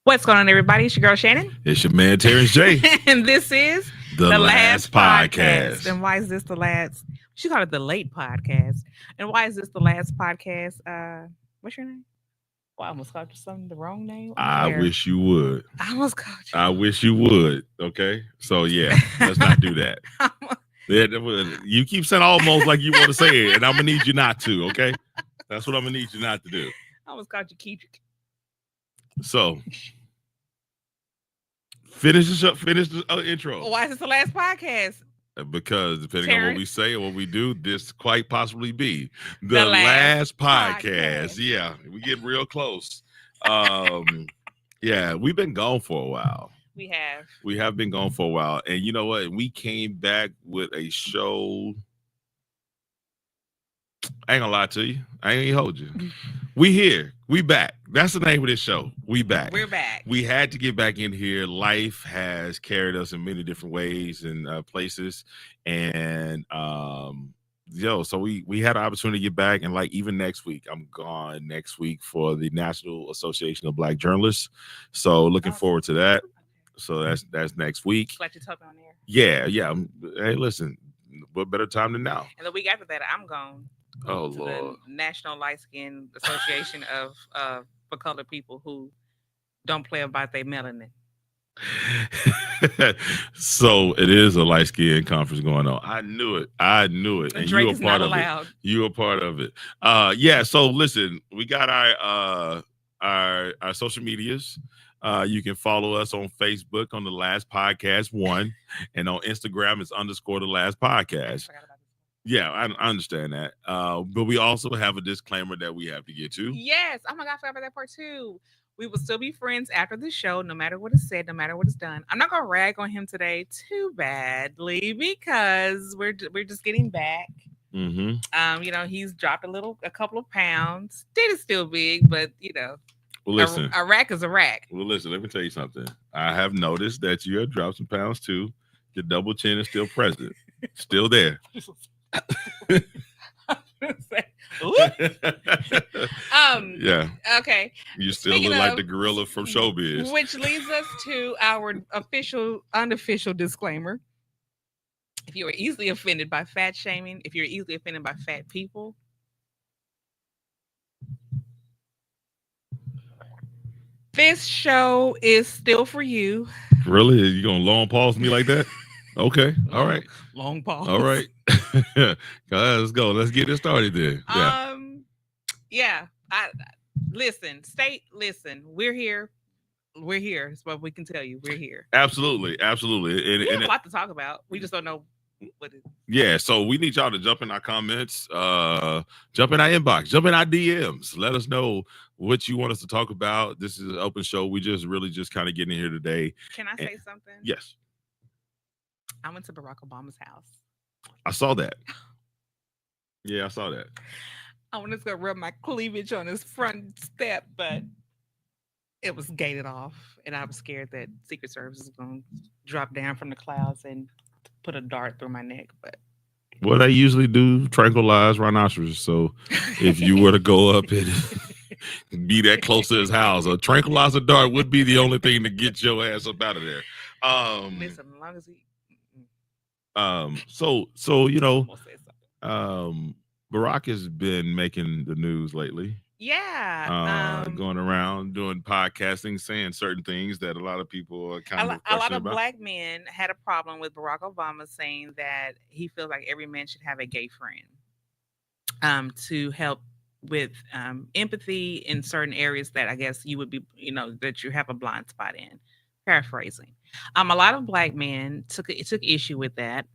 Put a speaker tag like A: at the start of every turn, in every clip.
A: What's going on, everybody? It's your girl Shannon.
B: It's your man Terrence J.
A: And this is
B: The Last Podcast.
A: And why is this the last? She called it the late podcast. And why is this the last podcast? What's your name? Well, I almost called you something the wrong name.
B: I wish you would.
A: I almost called you.
B: I wish you would. Okay. So yeah, let's not do that. You keep saying almost like you want to say it, and I'm gonna need you not to. Okay. That's what I'm gonna need you not to do.
A: I almost called you Keedrick.
B: So finish the intro.
A: Why is this the last podcast?
B: Because depending on what we say and what we do, this quite possibly be
A: The
B: last
A: podcast.
B: podcast. Yeah, we get real close. Yeah, we've been gone for a while. We have been gone for a while, and you know what? We came back with a show. I ain't gonna lie to you. I ain't gonna hold you. We here. We back. That's the name of this show. We back.
A: We're back.
B: We had to get back in here. Life has carried us in many different ways and places. And so we had an opportunity to get back. And like even next week, I'm gone next week for the National Association of Black Journalists. So looking forward to that. So that's next week.
A: Glad you talking on there.
B: Yeah. Hey, listen, what better time than now?
A: And the week after that, I'm gone.
B: Oh Lord!
A: The National Light Skin Association of for colored people who don't play about their melanin.
B: So it is a light skin conference going on. I knew it. And
A: Drake is not allowed.
B: You are part of it. Yeah. So listen, we got our social medias. You can follow us on Facebook on The Last Podcast 1, and on Instagram it's _ The Last Podcast. Yeah, I understand that. But we also have a disclaimer that we have to get to.
A: Yes. Oh my God, I forgot about that part too. We will still be friends after the show, no matter what is said, no matter what is done. I'm not gonna rag on him today too badly because we're just getting back.
B: Mm-hmm.
A: He's dropped a couple of pounds. It is still big, but
B: well, listen,
A: a rack is a rack.
B: Well, listen, let me tell you something. I have noticed that you have dropped some pounds too. Your double chin is still present, still there. Yeah.
A: Okay.
B: You still look like the gorilla from Showbiz.
A: Which leads us to our unofficial disclaimer. If you are easily offended by fat shaming, if you're easily offended by fat people, this show is still for you.
B: Really? You gonna long pause me like that? Okay. All right.
A: Long pause.
B: All right. Let's go. Let's get it started then. Yeah.
A: Yeah. Listen. We're here. It's what we can tell you. We're here.
B: Absolutely.
A: We have a lot to talk about. We just don't know what it is.
B: Yeah. So we need y'all to jump in our comments, jump in our inbox, jump in our DMs. Let us know what you want us to talk about. This is an open show. We just kind of getting in here today.
A: Can I say something?
B: Yes.
A: I went to Barack Obama's house.
B: I saw that. Yeah, I saw that.
A: I wanted to go rub my cleavage on his front step, but it was gated off, and I was scared that Secret Service was going to drop down from the clouds and put a dart through my neck. But
B: well, they usually do tranquilize rhinoceros. So if you were to go up and be that close to his house, a tranquilizer dart would be the only thing to get your ass up out of there.
A: Listen, as long as he.
B: So Barack has been making the news lately.
A: Yeah.
B: Going around doing podcasting, saying certain things that a lot of people are kind of
A: a lot of
B: about.
A: Black men had a problem with Barack Obama saying that he feels like every man should have a gay friend to help with empathy in certain areas that I guess you would be, that you have a blind spot in. Paraphrasing. A lot of Black men took issue with that.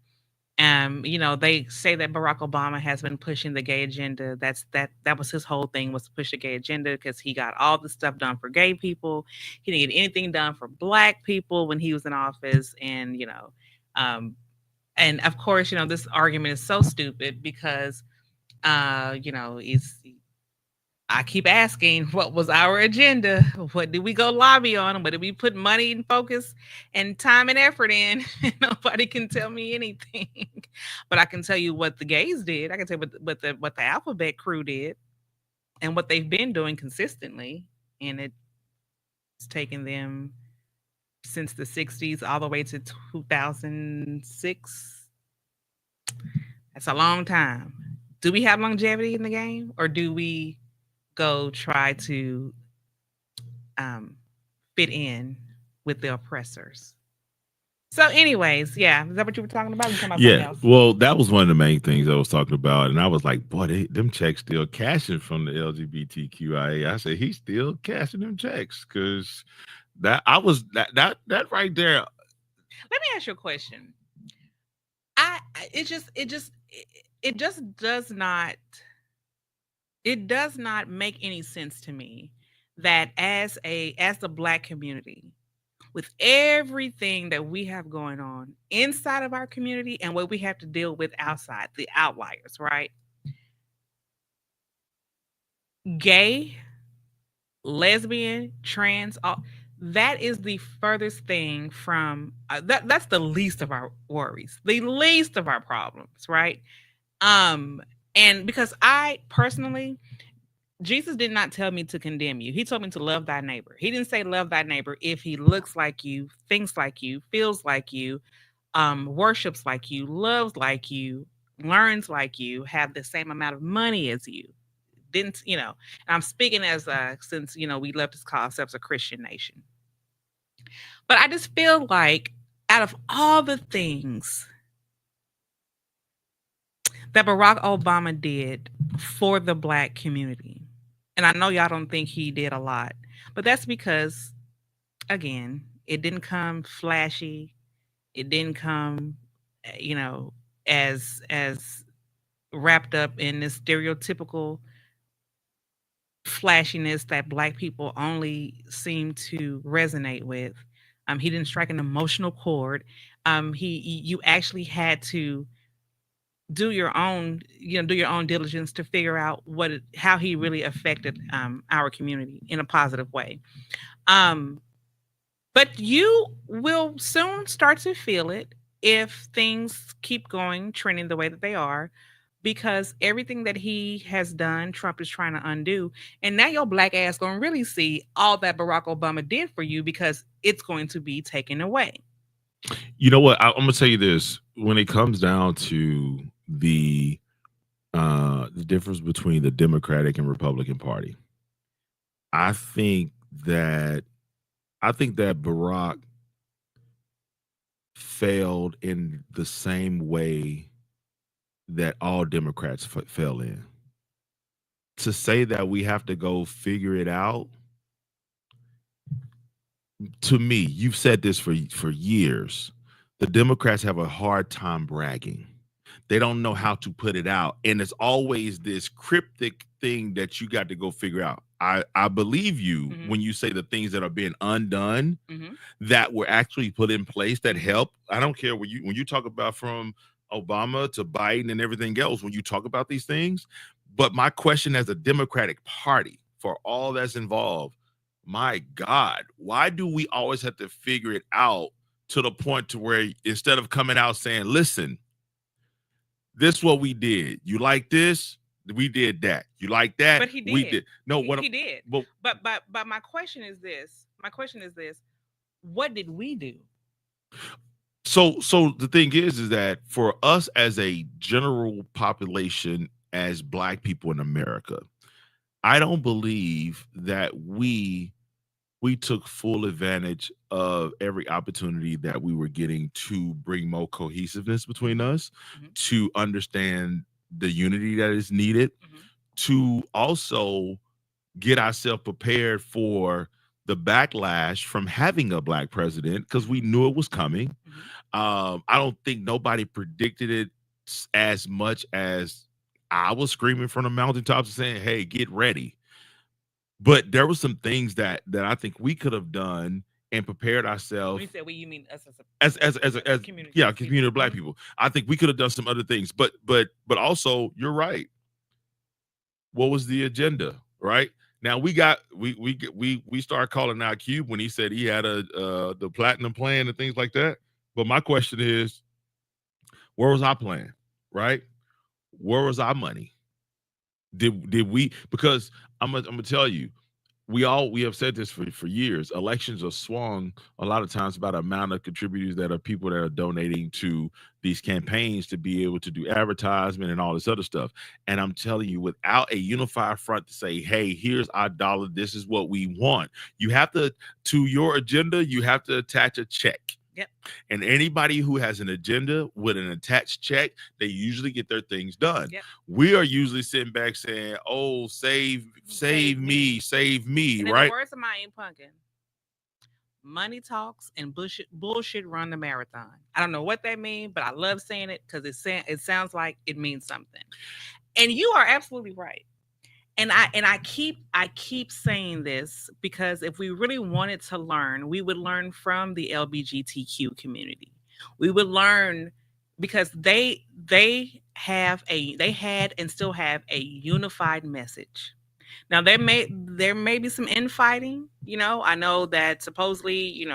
A: They say that Barack Obama has been pushing the gay agenda. That was his whole thing, was to push the gay agenda because he got all the stuff done for gay people. He didn't get anything done for Black people when he was in office. And, and of course, this argument is so stupid because, I keep asking, what was our agenda? What did we go lobby on? What did we put money and focus and time and effort in? Nobody can tell me anything. But I can tell you what the gays did. I can tell you what the Alphabet crew did and what they've been doing consistently. And It's taken them since the 60s all the way to 2006. That's a long time. Do we have longevity in the game, or do we go try to um, fit in with the oppressors? So, anyways, yeah, is that what you were talking about? You talking about something
B: Yeah,
A: else?
B: well, that was one of the main things I was talking about, and I was like, "Boy, them checks still cashing from the LGBTQIA." I said, "He's still cashing them checks because that right there."
A: Let me ask you a question. It just does not make any sense to me that as the black community, with everything that we have going on inside of our community and what we have to deal with outside, the outliers, right? Gay, lesbian, trans, all that is the furthest thing from that's the least of our worries, the least of our problems, right? Um and because I personally, Jesus did not tell me to condemn you. He told me to love thy neighbor. He didn't say love thy neighbor if he looks like you, thinks like you, feels like you, worships like you, loves like you, learns like you, have the same amount of money as you. Didn't, and I'm speaking as since, we left to call ourselves a Christian nation. But I just feel like out of all the things that Barack Obama did for the black community, and I know y'all don't think he did a lot, but that's because, again, it didn't come flashy. It didn't come, you know, as wrapped up in this stereotypical flashiness that black people only seem to resonate with. He didn't strike an emotional chord. You actually had to do your own diligence to figure out how he really affected our community in a positive way. Um, but you will soon start to feel it if things keep going, trending the way that they are, because everything that he has done, Trump is trying to undo. And now your black ass gonna really see all that Barack Obama did for you because it's going to be taken away.
B: You know what? I'm gonna tell you this: when it comes down to the difference between the Democratic and Republican Party, I think that Barack failed in the same way that all Democrats fell in. To say that we have to go figure it out, to me, you've said this for years. The Democrats have a hard time bragging. They don't know how to put it out, and it's always this cryptic thing that you got to go figure out. I believe you when you say the things that are being undone that were actually put in place that help. I don't care when you talk about from Obama to Biden and everything else, when you talk about these things. But my question as a Democratic Party for all that's involved, my God, why do we always have to figure it out to the point to where instead of coming out saying, listen, this is what we did. You like this? We did that. You like that?
A: But he did.
B: We did. No,
A: he did. But my question is this. My question is this. What did we do?
B: So the thing is that for us as a general population, as black people in America, I don't believe that we took full advantage of every opportunity that we were getting to bring more cohesiveness between us, to understand the unity that is needed, to also get ourselves prepared for the backlash from having a black president, because we knew it was coming. I don't think nobody predicted it as much as I was screaming from the mountaintops saying, hey, get ready. But there were some things that I think we could have done and prepared ourselves.
A: When you say we, you mean us
B: as a community, community of black people. I think we could have done some other things, but also you're right. What was the agenda, right? Now we started calling out Cube when he said he had the platinum plan and things like that. But my question is, where was our plan, right? Where was our money? Did we? Because I'm gonna tell you, we have said this for years. Elections are swung a lot of times by the amount of contributors that are people that are donating to these campaigns to be able to do advertisement and all this other stuff. And I'm telling you, without a unified front to say, hey, here's our dollar, this is what we want, you have to your agenda, you have to attach a check.
A: Yep.
B: And anybody who has an agenda with an attached check, they usually get their things done.
A: Yep.
B: We are usually sitting back saying, oh, save me,
A: And in
B: right?
A: the words of my Aunt Pumpkin, money talks and bullshit run the marathon. I don't know what that means, but I love saying it because it sounds like it means something. And you are absolutely right. And I keep saying this because if we really wanted to learn, we would learn from the LGBTQ community. We would learn because they had and still have a unified message. Now there may be some infighting. I know that supposedly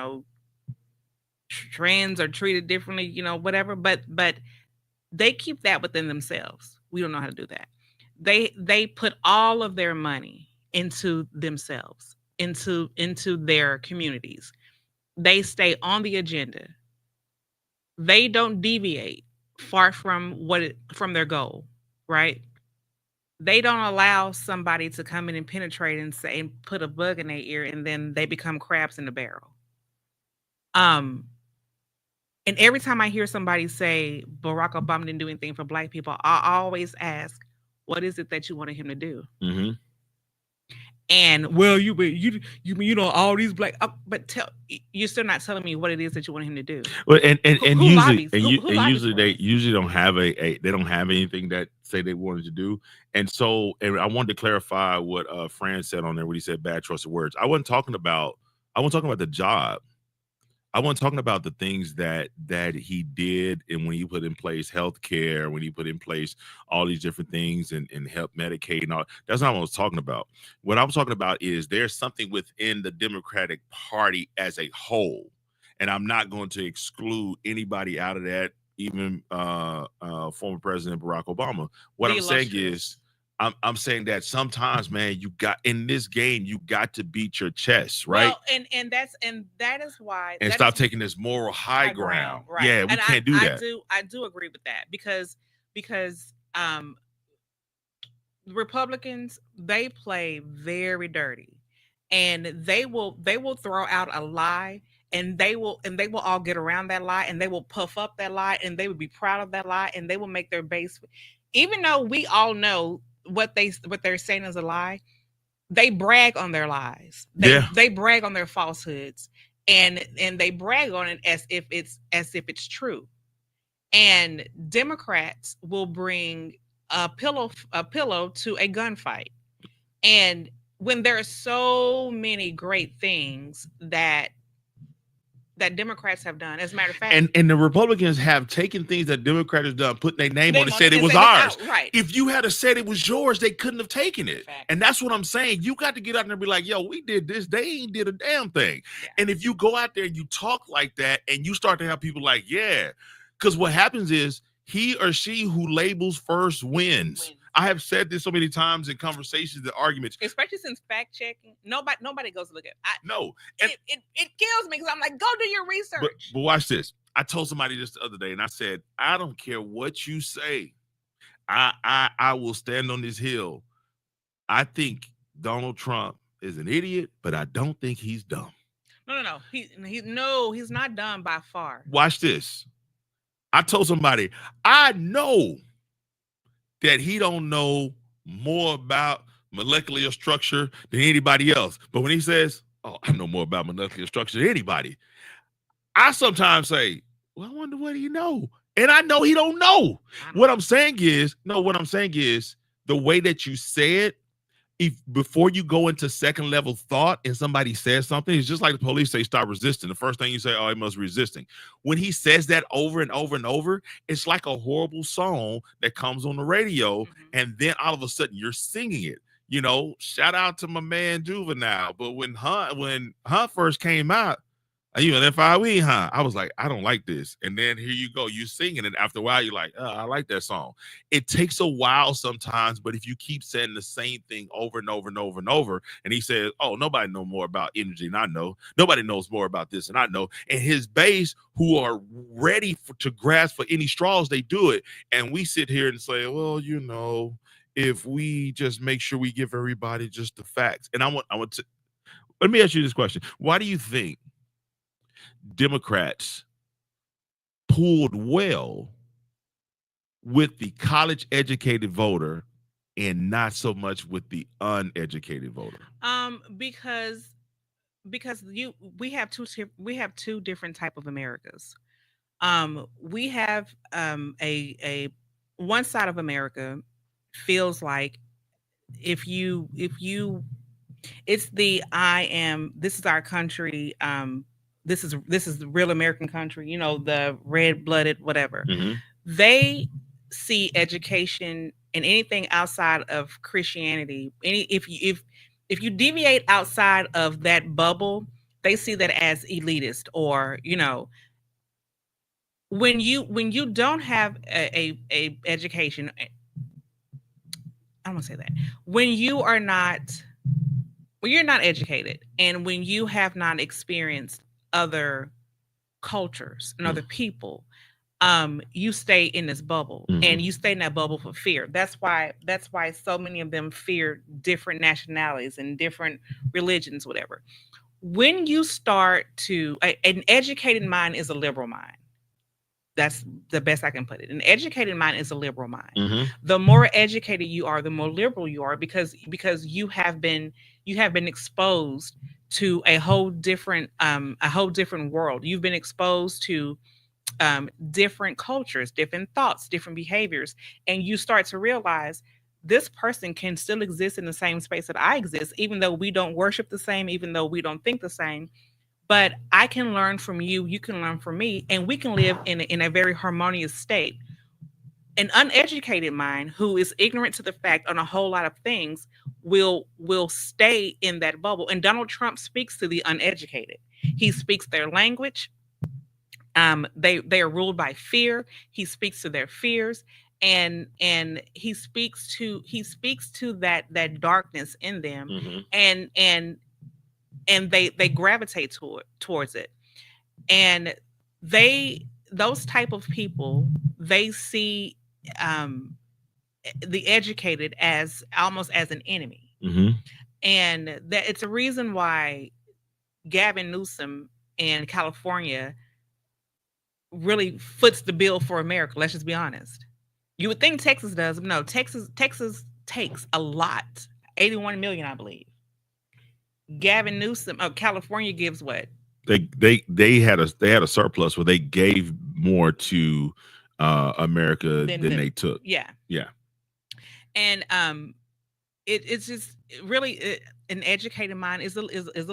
A: trans are treated differently. Whatever, but they keep that within themselves. We don't know how to do that. They put all of their money into themselves, into their communities. They stay on the agenda. They don't deviate far from from their goal, right? They don't allow somebody to come in and penetrate and put a bug in their ear, and then they become crabs in the barrel. And every time I hear somebody say Barack Obama didn't do anything for Black people, I always ask, what is it that you wanted him to do?
B: Mm-hmm.
A: And well, you know all these Black, but you're still not telling me what it is that you want him to do.
B: Well, and
A: Who
B: usually
A: lobbies?
B: and,
A: Who
B: you, and
A: lobbies
B: usually
A: for
B: they
A: it?
B: usually don't have they don't have anything that say they wanted to do. And so, and I wanted to clarify what Fran said on there when he said bad choice of words. I wasn't talking about the job. I wasn't talking about the things that he did, and when he put in place healthcare, when he put in place all these different things and help Medicaid and all. That's not what I was talking about. What I'm talking about is there's something within the Democratic Party as a whole, and I'm not going to exclude anybody out of that, even former President Barack Obama. What
A: The
B: I'm saying
A: illustrious.
B: is, I'm saying that sometimes, man, you got in this game, you got to beat your chest, right?
A: Well, and that is why
B: And
A: that
B: stop
A: is
B: taking this moral high ground.
A: right?
B: Yeah, we
A: And
B: can't do that.
A: I do agree with that because Republicans, they play very dirty, and they will throw out a lie, and they will all get around that lie, and they will puff up that lie, and they will be proud of that lie, and they will make their base, even though we all know what they're saying is a lie. They brag on their lies. They brag on their falsehoods, and they brag on it as if it's true. And Democrats will bring a pillow to a gunfight. And when there are so many great things that Democrats have done, as a matter of fact,
B: and the Republicans have taken things that Democrats have done, put their name on it,
A: on
B: said
A: it,
B: it was
A: said it's
B: ours.
A: out, right.
B: If you had said it was yours, they couldn't have taken it.
A: Fact.
B: And that's what I'm saying. You got to get out there and be like, yo, we did this. They ain't did a damn thing.
A: Yeah.
B: And if you go out there and you talk like that, and you start to have people like, yeah, because what happens is he or she who labels first wins. I have said this so many times in conversations and arguments,
A: especially since fact checking, nobody goes to look at it.
B: No,
A: it kills me because I'm like, go do your research.
B: But watch this. I told somebody this the other day, and I said, I don't care what you say. I will stand on this hill. I think Donald Trump is an idiot, but I don't think he's dumb.
A: No. He's not dumb by far.
B: Watch this. I told somebody, I know that he don't know more about molecular structure than anybody else. But when he says, oh, I know more about molecular structure than anybody, I sometimes say, well, I wonder what he know. And I know he don't know. What I'm saying is the way that you say it, if before you go into second level thought and somebody says something, it's just like the police say, stop resisting. The first thing you say, oh, he must be resisting. When he says that over and over and over, it's like a horrible song that comes on the radio. Mm-hmm. And then all of a sudden you're singing it. You know, shout out to my man Juvenile. But when Hunt first came out, You an FIE, huh? I was like, I don't like this. And then here you go, you singing it. After a while, you're like, I like that song. It takes a while sometimes, but if you keep saying the same thing over and over and over and over, and he says, oh, nobody know more about energy than I know. Nobody knows more about this than I know. And his base, who are ready to grasp for any straws, they do it. And we sit here and say, well, if we just make sure we give everybody just the facts. And I want to let me ask you this question. Why do you think Democrats pulled well with the college educated voter and not so much with the uneducated voter?
A: Because we have two different type of Americas. We have a one side of America feels like if you it's the I am this is our country, this is the real American country, the red blooded whatever.
B: Mm-hmm.
A: They see education and anything outside of Christianity, if you deviate outside of that bubble, they see that as elitist, or when you don't have a education. I don't want to say that. When you are not when you're not educated, and when you have not experienced other cultures and other people, you stay in this bubble, and you stay in that bubble for fear. That's why so many of them fear different nationalities and different religions, whatever. When you start to an educated mind is a liberal mind. That's the best I can put it. An educated mind is a liberal mind.
B: Mm-hmm.
A: The more educated you are, the more liberal you are, because you have been exposed to a whole different world. You've been exposed to different cultures, different thoughts, different behaviors, and you start to realize this person can still exist in the same space that I exist, even though we don't worship the same, even though we don't think the same. But I can learn from you, you can learn from me, and we can live in a very harmonious state. An uneducated mind who is ignorant to the fact on a whole lot of things will stay in that bubble. And Donald Trump speaks to the uneducated. He speaks their language. They are ruled by fear. He speaks to their fears, and he speaks to that darkness in them, and they gravitate towards it. And those type of people, they see um the educated as almost as an enemy. And that it's a reason why Gavin Newsom in California really foots the bill for America. Let's just be honest. You would think Texas does, but no, Texas takes a lot. 81 million, I believe. Gavin Newsom of California gives what?
B: They had a surplus where they gave more to America than they took.
A: Yeah.
B: Yeah.
A: And it's just really an educated mind is a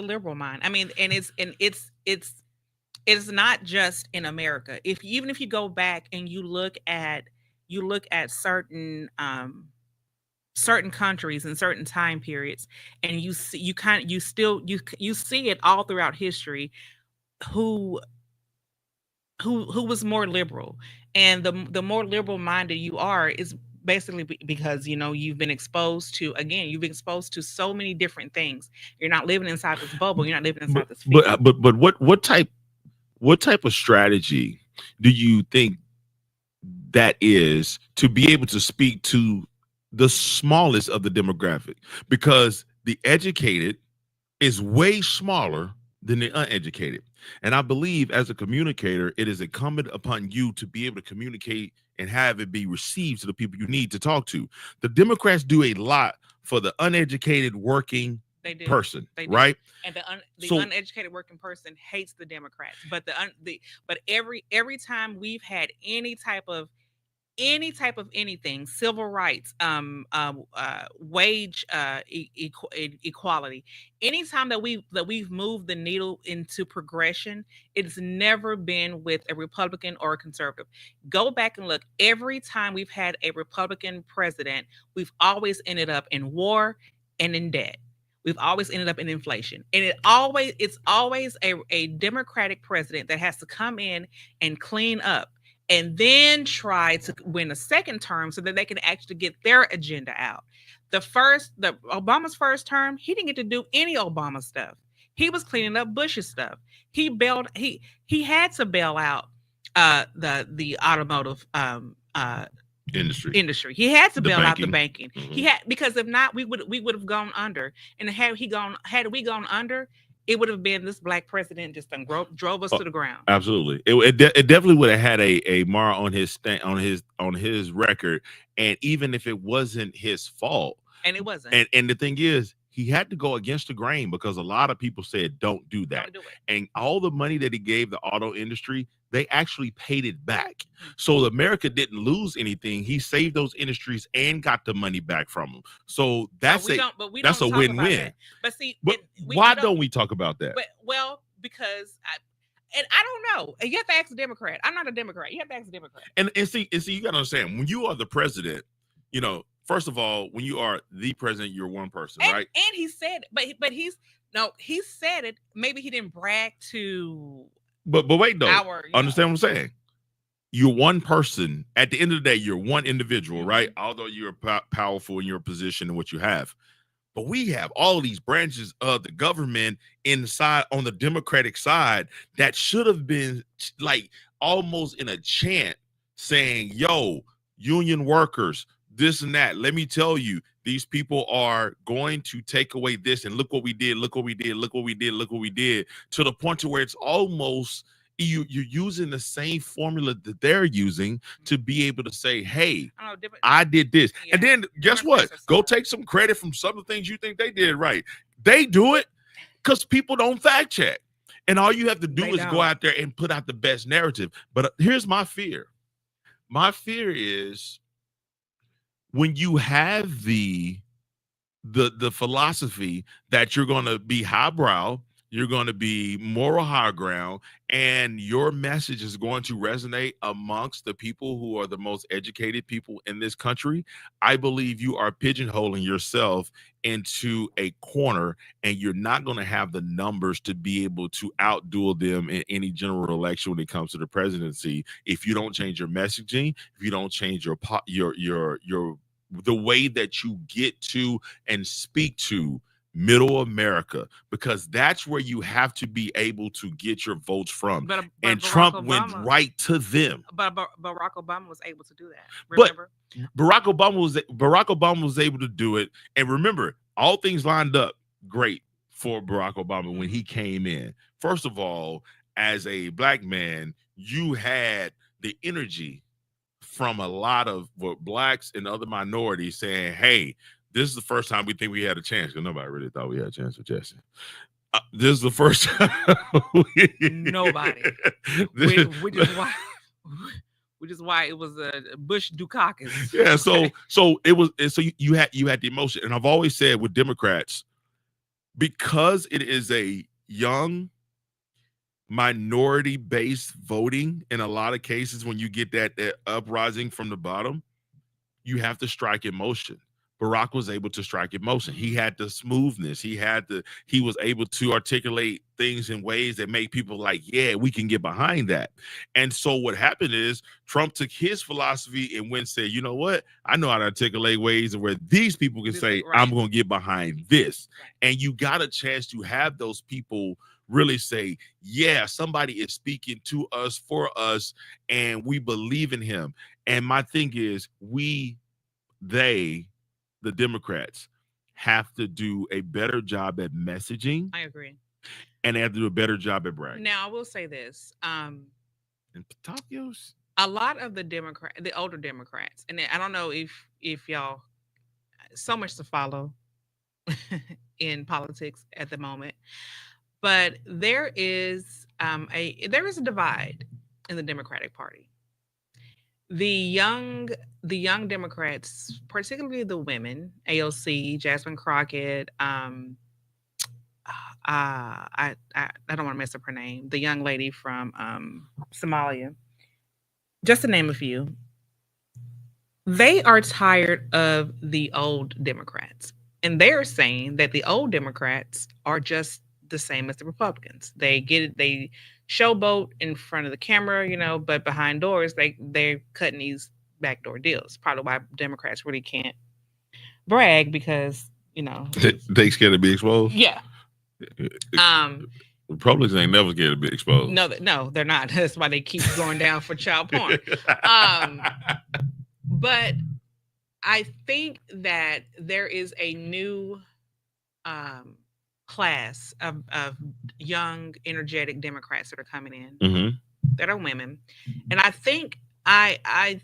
A: liberal mind. I mean, and it's not just in America. Even if you go back and you look at certain countries and certain time periods, and you see you see it all throughout history, who who was more liberal. And the more liberal minded you are is basically because you've been exposed to, again, you've been exposed to so many different things. You're not living inside this bubble, you're not living inside this field.
B: But what type of strategy do you think that is to be able to speak to the smallest of the demographic? Because the educated is way smaller than the uneducated. And I believe as a communicator, it is incumbent upon you to be able to communicate and have it be received to the people you need to talk to. The Democrats do a lot for the uneducated working person, right?
A: And the uneducated working person hates the Democrats. But but every time we've had any type of anything, civil rights, wage equality, anytime that we've moved the needle into progression, it's never been with a Republican or a conservative. Go back and look. Every time we've had a Republican president, we've always ended up in war and in debt. We've always ended up in inflation. And it's always a Democratic president that has to come in and clean up and then try to win a second term so that they can actually get their agenda out. The Obama's first term, he didn't get to do any Obama stuff. He was cleaning up Bush's stuff. He had to bail out the automotive industry. He had to bail out the banking. Mm-hmm. He had, because if not, we would have gone under. And had we gone under, it would have been this black president just drove us to the ground.
B: Absolutely, it definitely would have had a mar on his record. And even if it wasn't his fault,
A: and it wasn't,
B: and the thing is, he had to go against the grain because a lot of people said, don't do that.
A: Don't do it.
B: And all the money that he gave the auto industry, they actually paid it back. So America didn't lose anything. He saved those industries and got the money back from them. So that's a win-win.
A: But see,
B: why don't we talk about that?
A: Well, because I don't know. You have to ask a Democrat. I'm not a Democrat. You have to ask a Democrat.
B: And see, you got to understand, when you are the president, first of all, when you are the president, you're one person, right?
A: And he said, he said it. Maybe he didn't brag to.
B: But wait, though. Understand what I'm saying? You're one person. At the end of the day, you're one individual, right? Although you're powerful in your position and what you have. But we have all of these branches of the government inside on the Democratic side that should have been like almost in a chant saying, yo, union workers, this and that. Let me tell you, these people are going to take away this, and look what we did, look what we did, look what we did, look what we did, to the point to where it's almost you're using the same formula that they're using to be able to say, hey, I did this. Yeah. And then guess what? Go take some credit from some of the things you think they did right. They do it because people don't fact check. And all you have to do is go out there and put out the best narrative. But here's my fear. My fear is, when you have the philosophy that you're going to be highbrow, you're going to be moral high ground, and your message is going to resonate amongst the people who are the most educated people in this country, I believe you are pigeonholing yourself into a corner, and you're not going to have the numbers to be able to outduel them in any general election when it comes to the presidency. If you don't change your messaging, if you don't change your the way that you get to and speak to middle America, because that's where you have to be able to get your votes from. But and Trump went right to them.
A: But Barack Obama was able to do that. Remember?
B: But Barack Obama was able to do it. And remember, all things lined up great for Barack Obama when he came in. First of all, as a black man, you had the energy from a lot of blacks and other minorities saying, hey, this is the first time we think we had a chance, because nobody really thought we had a chance with Jesse. This is the first time.
A: Nobody. Which is why it was a Bush Dukakis.
B: Yeah, so it was. So you had the emotion, and I've always said with Democrats, because it is a young minority-based voting, in a lot of cases, when you get that uprising from the bottom, you have to strike emotion. Barack was able to strike emotion. He had the smoothness. He was able to articulate things in ways that make people like, yeah, we can get behind that. And so what happened is Trump took his philosophy and went and said, you know what? I know how to articulate ways where these people can say, right, I'm going to get behind this. Right. And you got a chance to have those people really say, yeah, somebody is speaking to us, for us, and we believe in him. And my thing is, the Democrats have to do a better job at messaging.
A: I agree.
B: And they have to do a better job at bragging.
A: Now, I will say this.
B: And Patakios,
A: a lot of the older Democrats, and I don't know if y'all, so much to follow in politics at the moment, but there is a divide in the Democratic Party. The young Democrats, particularly the women, AOC, Jasmine Crockett, I don't want to mess up her name, the young lady from Somalia, just to name a few, they are tired of the old Democrats. And they're saying that the old Democrats are just the same as the Republicans. They get it, they showboat in front of the camera, but behind doors, they're cutting these backdoor deals. Probably why Democrats really can't brag because
B: they scared to be exposed.
A: yeah.
B: Republicans ain't never scared to be exposed.
A: No, they're not. That's why they keep going down for child porn. But I think that there is a new class of young, energetic Democrats that are coming in that are women, and I think I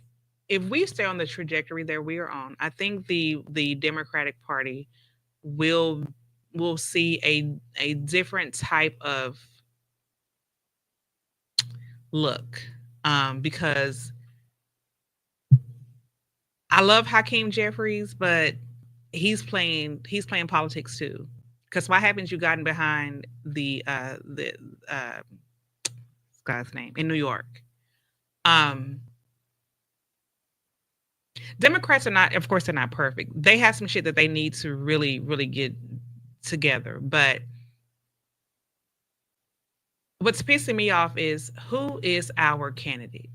A: if we stay on the trajectory that we are on, I think the Democratic Party will see a different type of look, because I love Hakeem Jeffries, but he's playing politics too. Because what happens? You gotten behind the guy's name in New York. Democrats are not, of course, they're not perfect. They have some shit that they need to really, really get together. But what's pissing me off is who is our candidate?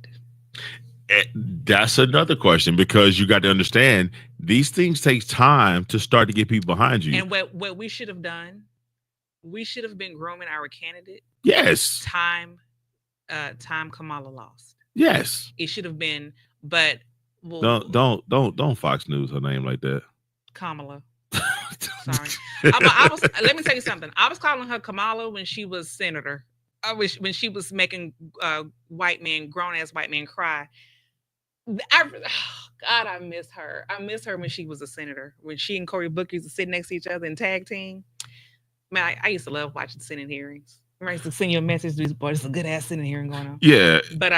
B: That's another question, because you got to understand these things take time to start to get people behind you.
A: And what we should have done, we should have been grooming our candidate.
B: Yes.
A: Time Kamala lost.
B: Yes.
A: It should have been, but
B: don't Fox News her name like that.
A: Kamala. Sorry. Let me tell you something. I was calling her Kamala when she was senator. When she was making grown ass white men cry. God, I miss her. I miss her when she was a senator. When she and Cory Booker used to sit next to each other and tag team. Man, I used to love watching Senate hearings. I used to send you a message to these boys. It's a good ass Senate hearing going on.
B: Yeah,
A: but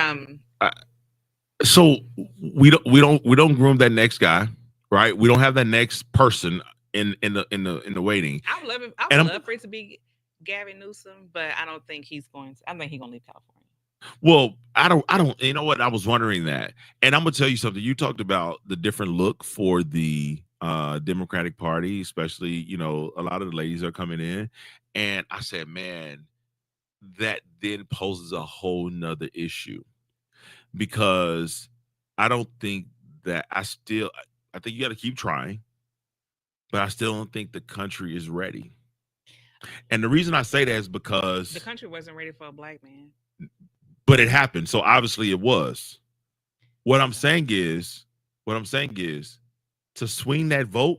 B: so we don't groom that next guy, right? We don't have that next person in the waiting.
A: I would love it. I would love for it to be Gavin Newsom, but I don't think he's going to. I think he's going to leave California.
B: Well, I don't. You know what? I was wondering that, and I'm gonna tell you something. You talked about the different look for the Democratic Party, especially a lot of the ladies are coming in, and I said, man, that then poses a whole nother issue, because I don't think that I think you got to keep trying, but I still don't think the country is ready. And the reason I say that is because
A: the country wasn't ready for a black man.
B: But it happened. So obviously it was. What I'm saying is to swing that vote,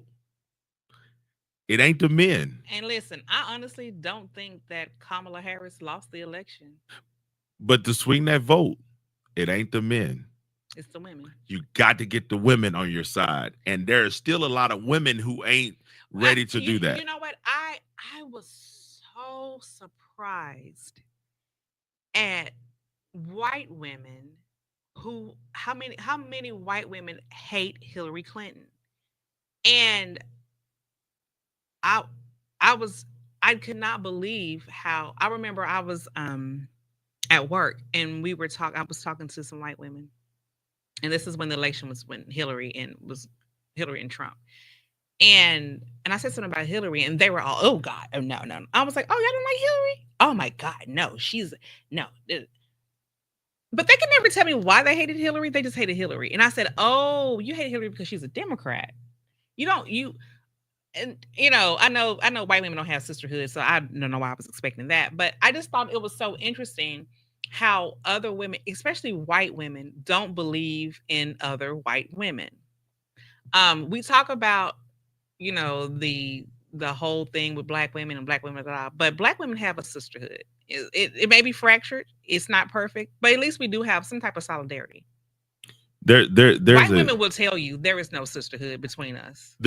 B: it ain't the men.
A: And listen, I honestly don't think that Kamala Harris lost the election.
B: But to swing that vote, it ain't the men.
A: It's the women.
B: You got to get the women on your side. And there are still a lot of women who ain't ready to do that.
A: You know what? I was so surprised at white women how many white women hate Hillary Clinton. And I could not believe how. I remember I was at work and I was talking to some white women. And this is when the election was when Hillary and Trump. And I said something about Hillary, and they were all, oh God, oh no. I was like, oh, y'all don't like Hillary? Oh my God, no, no. But they could never tell me why they hated Hillary. They just hated Hillary. And I said, oh, you hate Hillary because she's a Democrat. I know white women don't have sisterhood, so I don't know why I was expecting that. But I just thought it was so interesting how other women, especially white women, don't believe in other white women. We talk about, the whole thing with black women and black women, but black women have a sisterhood. It may be fractured. It's not perfect, but at least we do have some type of solidarity.
B: There's
A: white women will tell you there is no sisterhood between us.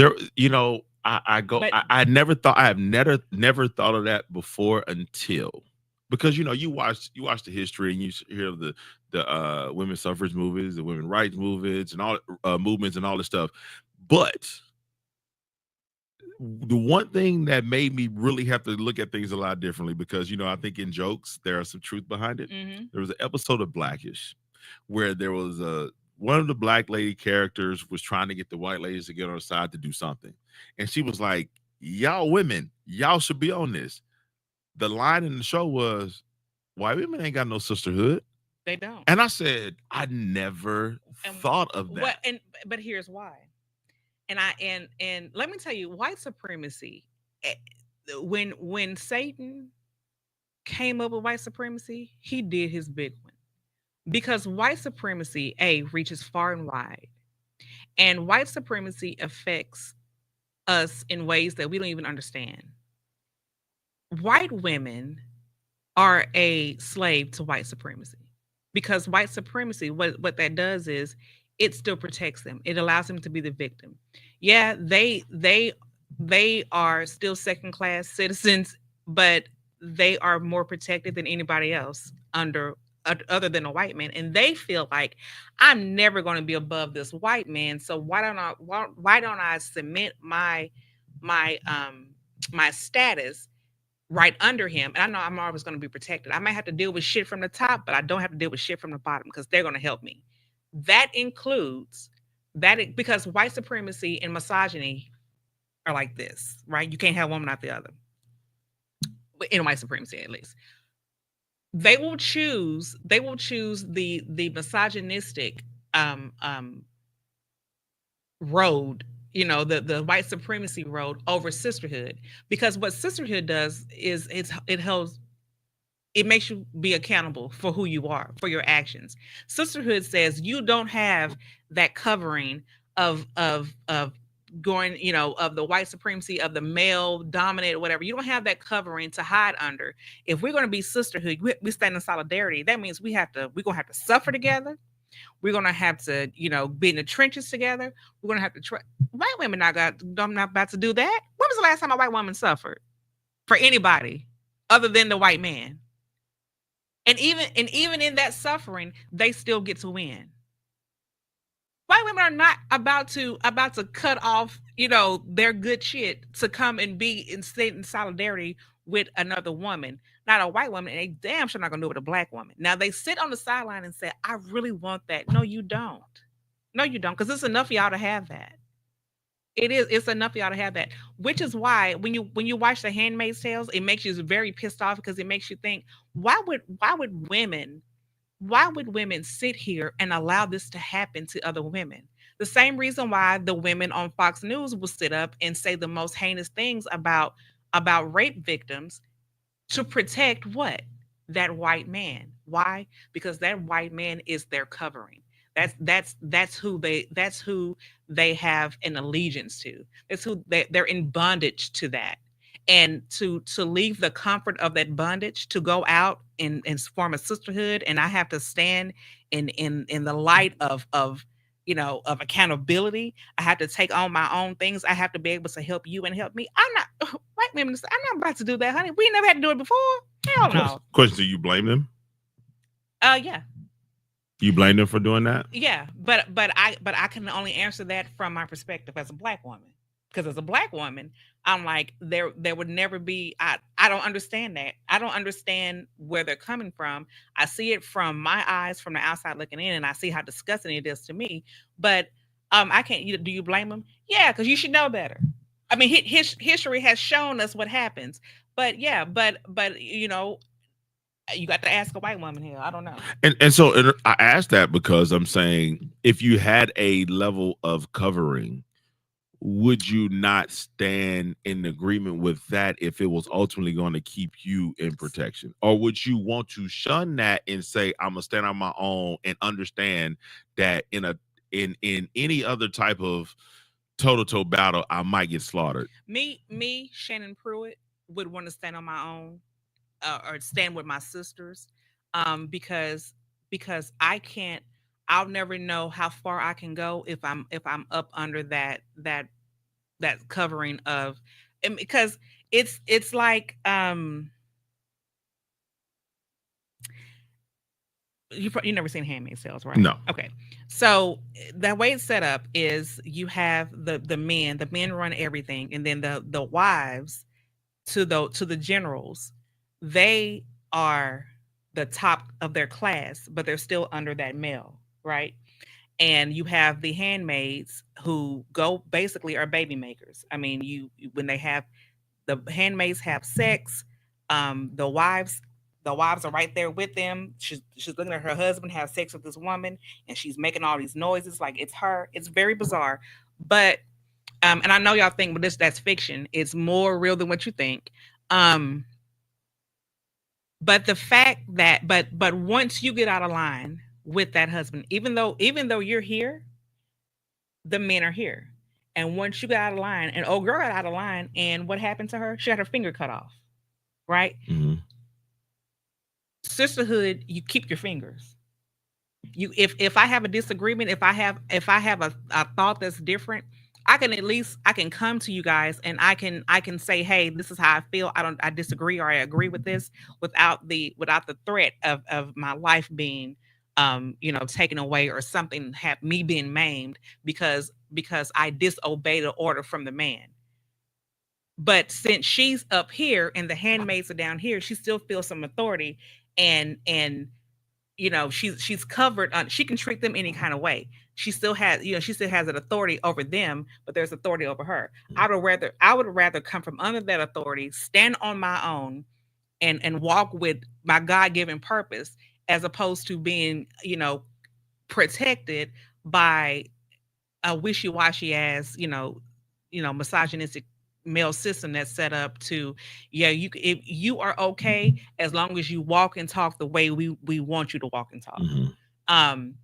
B: I never thought of that before until, because you watch the history and you hear of the women's suffrage movies, the women's rights movements, and all movements and all this stuff. But the one thing that made me really have to look at things a lot differently, because I think in jokes there are some truth behind it.
A: Mm-hmm.
B: There was an episode of Blackish where there was one of the black lady characters was trying to get the white ladies to get on her side to do something. And she was like, y'all women, y'all should be on this. The line in the show was, white women ain't got no sisterhood.
A: They don't.
B: And I said, I never thought of that.
A: But here's why. And let me tell you, white supremacy, when Satan came up with white supremacy, he did his big one. Because white supremacy, reaches far and wide. And white supremacy affects us in ways that we don't even understand. White women are a slave to white supremacy, because white supremacy, what that does is it still protects them. It allows them to be the victim. Yeah, they are still second class citizens, but they are more protected than anybody else other than a white man, and they feel like, I'm never going to be above this white man, so why don't I cement my status right under him, and I know I'm always going to be protected. I might have to deal with shit from the top, but I don't have to deal with shit from the bottom because they're going to help me. That includes because white supremacy and misogyny are like this, right? You can't have one without the other. In white supremacy, at least. They will choose the misogynistic road, the white supremacy road over sisterhood, because what sisterhood does is it makes you be accountable for who you are, for your actions. Sisterhood says you don't have that covering of going, of the white supremacy, of the male dominated, whatever. You don't have that covering to hide under. If we're going to be sisterhood, we stand in solidarity. That means we're going to have to suffer together. We're going to have to, be in the trenches together. We're going to have to white women not about to do that. When was the last time a white woman suffered for anybody other than the white man? And even in that suffering, they still get to win. White women are not about to cut off, their good shit to come and be and sit in solidarity with another woman. Not a white woman, and they damn sure not gonna do it with a black woman. Now they sit on the sideline and say, I really want that. No, you don't. No, you don't, because it's enough for y'all to have that. It's enough for y'all to have that. Which is why when you watch The Handmaid's Tales, it makes you very pissed off, because it makes you think, why would women sit here and allow this to happen to other women? The same reason why the women on Fox News will sit up and say the most heinous things about rape victims to protect what? That white man. Why? Because that white man is their covering. That's who they have an allegiance to. That's who they're in bondage to that. And to leave the comfort of that bondage to go out and form a sisterhood, and I have to stand in the light of accountability. I have to take on my own things. I have to be able to help you and help me. I'm not about to do that, honey. We never had to do it before. Hell no.
B: Question: do you blame them?
A: Yeah.
B: You blame them for doing that?
A: Yeah, but I can only answer that from my perspective as a black woman. Because as a black woman, I'm like, there would never be, I don't understand that. I don't understand where they're coming from. I see it from my eyes, from the outside looking in, and I see how disgusting it is to me. But I can't, do you blame them? Yeah, because you should know better. I mean, history has shown us what happens. But yeah, but you got to ask a white woman here. I don't know.
B: And so I asked that because I'm saying, if you had a level of covering, would you not stand in agreement with that if it was ultimately going to keep you in protection? Or would you want to shun that and say, I'm gonna stand on my own and understand that in any other type of toe-to-toe battle, I might get slaughtered?
A: Me, Shannon Pruitt, would want to stand on my own, or stand with my sisters, because I'll never know how far I can go if I'm up under that covering of, and because it's like, you never seen Handmaid's Tales, right?
B: No.
A: Okay. So the way it's set up is you have the men run everything, and then the wives to the generals, they are the top of their class, but they're still under that male, right? and you have the handmaids who go basically are baby makers. I mean, when they have the handmaids have sex, the wives are right there with them. She's looking at her husband have sex with this woman, and she's making all these noises like it's her. It's very bizarre, but and I know y'all think, but that's fiction. It's more real than what you think. Um, but the fact that but once you get out of line with that husband, even though you're here, the men are here. And once you got out of line, and old girl got out of line, and what happened to her? She had her finger cut off. Right?
B: Mhm.
A: Sisterhood, you keep your fingers. You if I have a disagreement, if I have a thought that's different, I can at least I can come to you guys and I can say, hey, this is how I feel. I disagree or I agree with this without the threat of my life being taken away or something have me being maimed because I disobeyed the order from the man. But since she's up here and the handmaids are down here, she still feels some authority, and she's covered on, she can treat them any kind of way. She still has an authority over them, but there's authority over her. I would rather come from under that authority, stand on my own, and walk with my God-given purpose, as opposed to being protected by a wishy-washy ass, misogynistic male system that's set up to, yeah, if you are okay as long as you walk and talk the way we want you to walk and talk.
B: Mhm.
A: um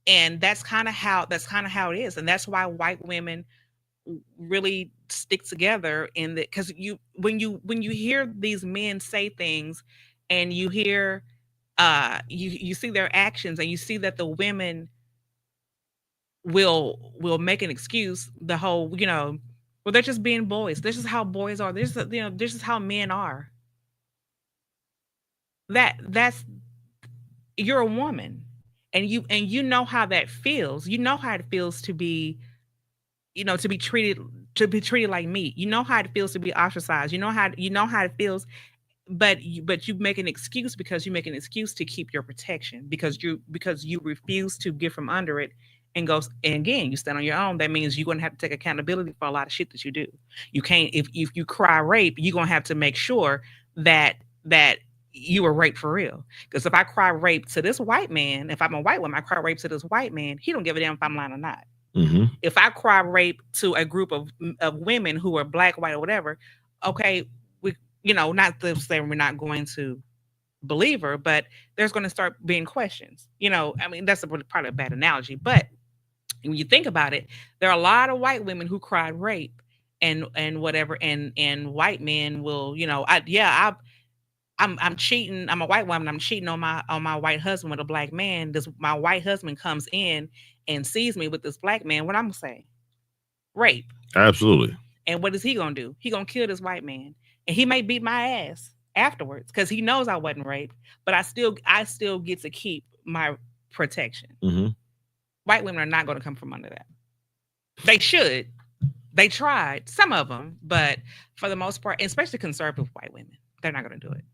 A: and that's kind of how it is, and that's why white women really stick together in the, because when you hear these men say things, and you hear you see their actions, and you see that the women will make an excuse, the whole, well, they're just being boys, this is how boys are, this is how men are. That's You're a woman, and you know how that feels. You know how it feels to be, to be treated like meat. You know how it feels to be ostracized. You know how it feels. But you make an excuse, because you make an excuse to keep your protection, because you refuse to get from under it, and again, you stand on your own. That means you're gonna have to take accountability for a lot of shit that you do. You can't, if you cry rape, you're gonna have to make sure that you were raped for real. Because if I cry rape to this white man, if I'm a white woman, I cry rape to this white man, he don't give a damn if I'm lying or not.
B: Mhm.
A: If I cry rape to a group of women who are black, white, or whatever, okay, we, not to say we're not going to believe her, but there's going to start being questions. I mean, that's probably a bad analogy, but when you think about it, there are a lot of white women who cried rape and whatever, and white men will, I'm cheating. I'm a white woman. I'm cheating on my white husband with a black man. This My white husband comes in and sees me with this black man. What I'm gonna say? Rape.
B: Absolutely.
A: And what is he gonna do? He gonna kill this white man, and he may beat my ass afterwards because he knows I wasn't raped. But I still get to keep my protection.
B: Mhm.
A: White women are not gonna come from under that. They should. They tried, some of them, but for the most part, especially conservative white women, they're not gonna do it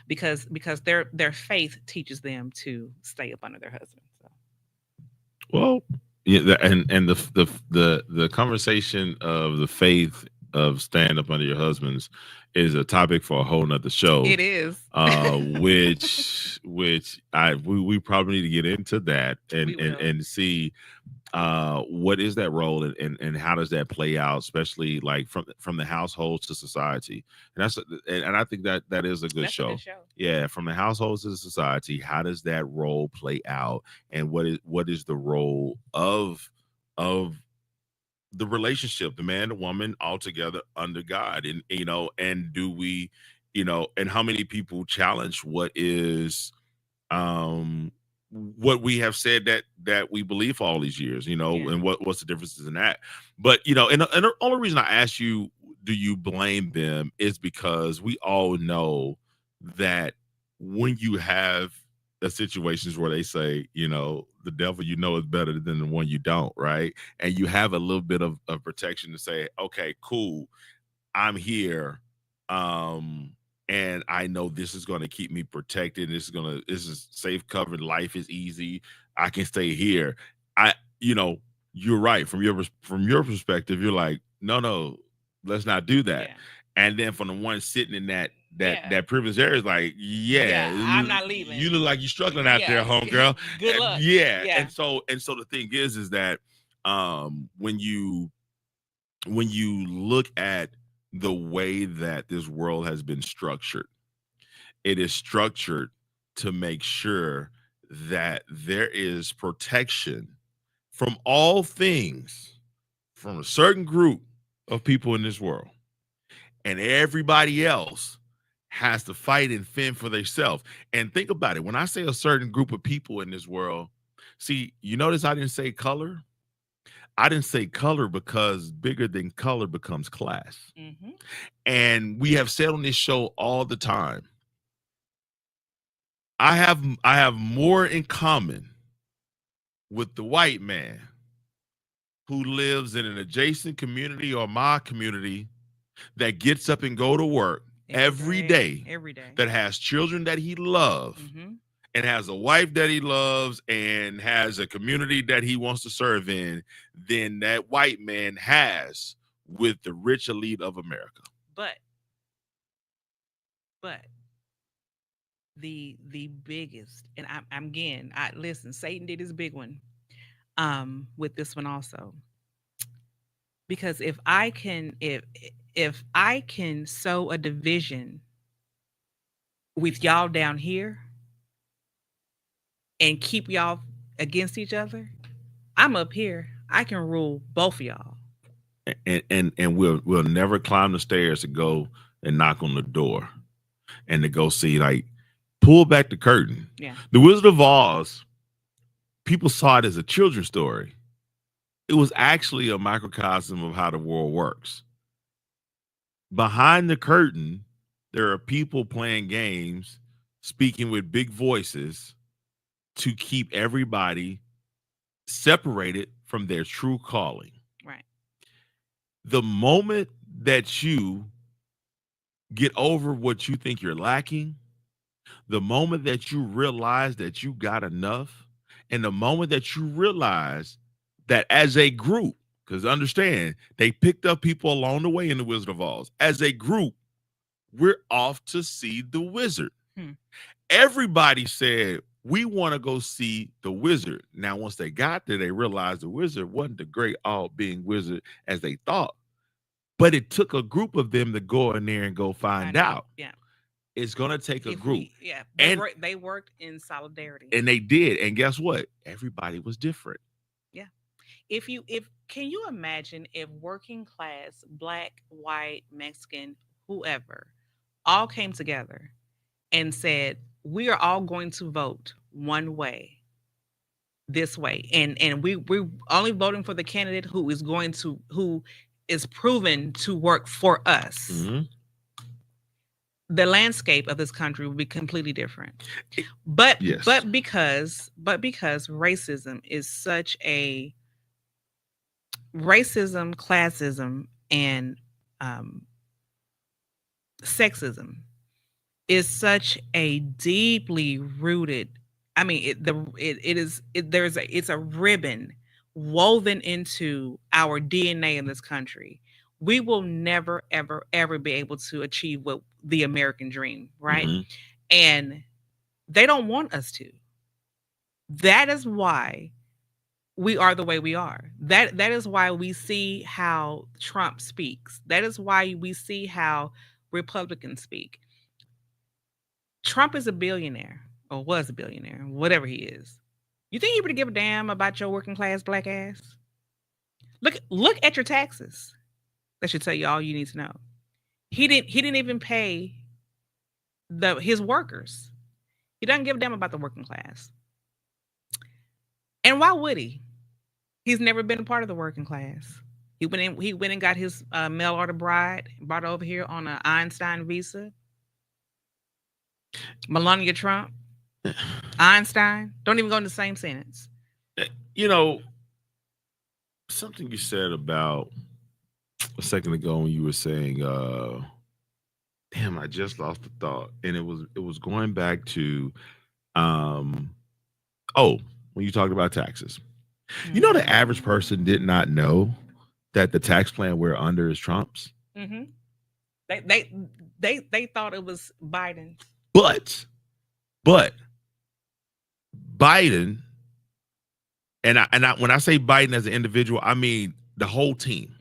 A: because their faith teaches them to stay up under their husband. So
B: Well, yeah, and the conversation of the faith of stand up under your husbands is a topic for a whole nother show.
A: it is.
B: Which we probably need to get into that
A: We will.
B: and see what is that role, and how does that play out, especially like from the households to society. And and I think that is a good
A: That's a
B: show.
A: good show.
B: Yeah, from the households to the society, how does that role play out, and what is the role of the relationship, the man and woman all together under God, and and do we, and how many people challenge what we have said that we believe for all these years,
A: Yeah.
B: and what's the differences in that. But and the only reason I ask you, do you blame them, is because we all know that when you have the situations where they say, the devil is better than the one you don't, right? And you have a little bit of protection to say, okay, cool, I'm here. Um, and I know this is going to keep me protected. This is safe covered. Life is easy. I can stay here. I you know, you're right. From your perspective, you're like, no, let's not do that.
A: Yeah.
B: And then from the one sitting in that
A: Yeah.
B: privileged area is like,
A: Yeah, I'm not
B: you
A: leaving.
B: look like you're struggling out there,
A: Yeah.
B: homegirl.
A: Good luck.
B: Yeah.
A: Yeah.
B: And so the thing is that when you look at the way that this world has been structured, it is structured to make sure that there is protection from all things from a certain group of people in this world, and everybody else has to fight and fend for themselves. And think about it. When I say a certain group of people in this world, see, you notice I didn't say color. I didn't say color because bigger than color becomes class.
A: Mm-hmm.
B: And we have said on this show all the time, I have more in common with the white man who lives in an adjacent community or my community that gets up and go to work every day, that has children that he loves,
A: Mm-hmm.
B: and has a wife that he loves and has a community that he wants to serve in, than that white man has with the rich elite of America.
A: But the biggest, and I'm again, listen, Satan did his big one with this one also. Because if I can sow a division with y'all down here and keep y'all against each other, I'm up here. I can rule both of y'all.
B: And we'll never climb the stairs to go and knock on the door and to go see, like, pull back the curtain.
A: Yeah.
B: The Wizard of Oz, people saw it as a children's story. It was actually a microcosm of how the world works. Behind the curtain, there are people playing games, speaking with big voices to keep everybody separated from their true calling.
A: Right.
B: The moment that you get over what you think you're lacking, the moment that you realize that you got enough, and the moment that you realize that as a group, because understand, they picked up people along the way in the Wizard of Oz. As a group, we're off to see the wizard. Everybody said, we want to go see the wizard. Now, once they got there, they realized the wizard wasn't the great all-being wizard as they thought. But it took a group of them to go in there and go find out.
A: Yeah.
B: It's going to take a group.
A: They worked in solidarity.
B: And they did. And guess what? Everybody was different.
A: Yeah. Can you imagine if working class, black, white, Mexican, whoever, all came together and said, we are all going to vote one way, this way. And we're only voting for the candidate who is proven to work for us.
B: Mm-hmm.
A: The landscape of this country would be completely different. But
B: yes.
A: but because racism is such a racism, classism, and sexism is such a deeply rooted. I mean, it's a ribbon woven into our DNA in this country. We will never, ever, ever be able to achieve what the American dream, right?
B: Mm-hmm.
A: And they don't want us to. That is why we are the way we are. That is why we see how Trump speaks. That is why we see how Republicans speak. Trump is a billionaire, or was a billionaire, whatever he is. You think he would give a damn about your working class black ass? Look at your taxes. That should tell you all you need to know. He didn't even pay his workers. He doesn't give a damn about the working class. And why would he? He's never been a part of the working class. He went and got his mail order bride, brought her over here on an Einstein visa. Melania Trump, Einstein, don't even go in the same sentence.
B: You know, something you said about a second ago when you were saying, damn, I just lost the thought. And it was going back to when you talked about taxes. You know, the average person did not know that the tax plan we're under is Trump's.
A: Mm-hmm. They thought it was Biden.
B: But Biden, and when I say Biden as an individual, I mean the whole team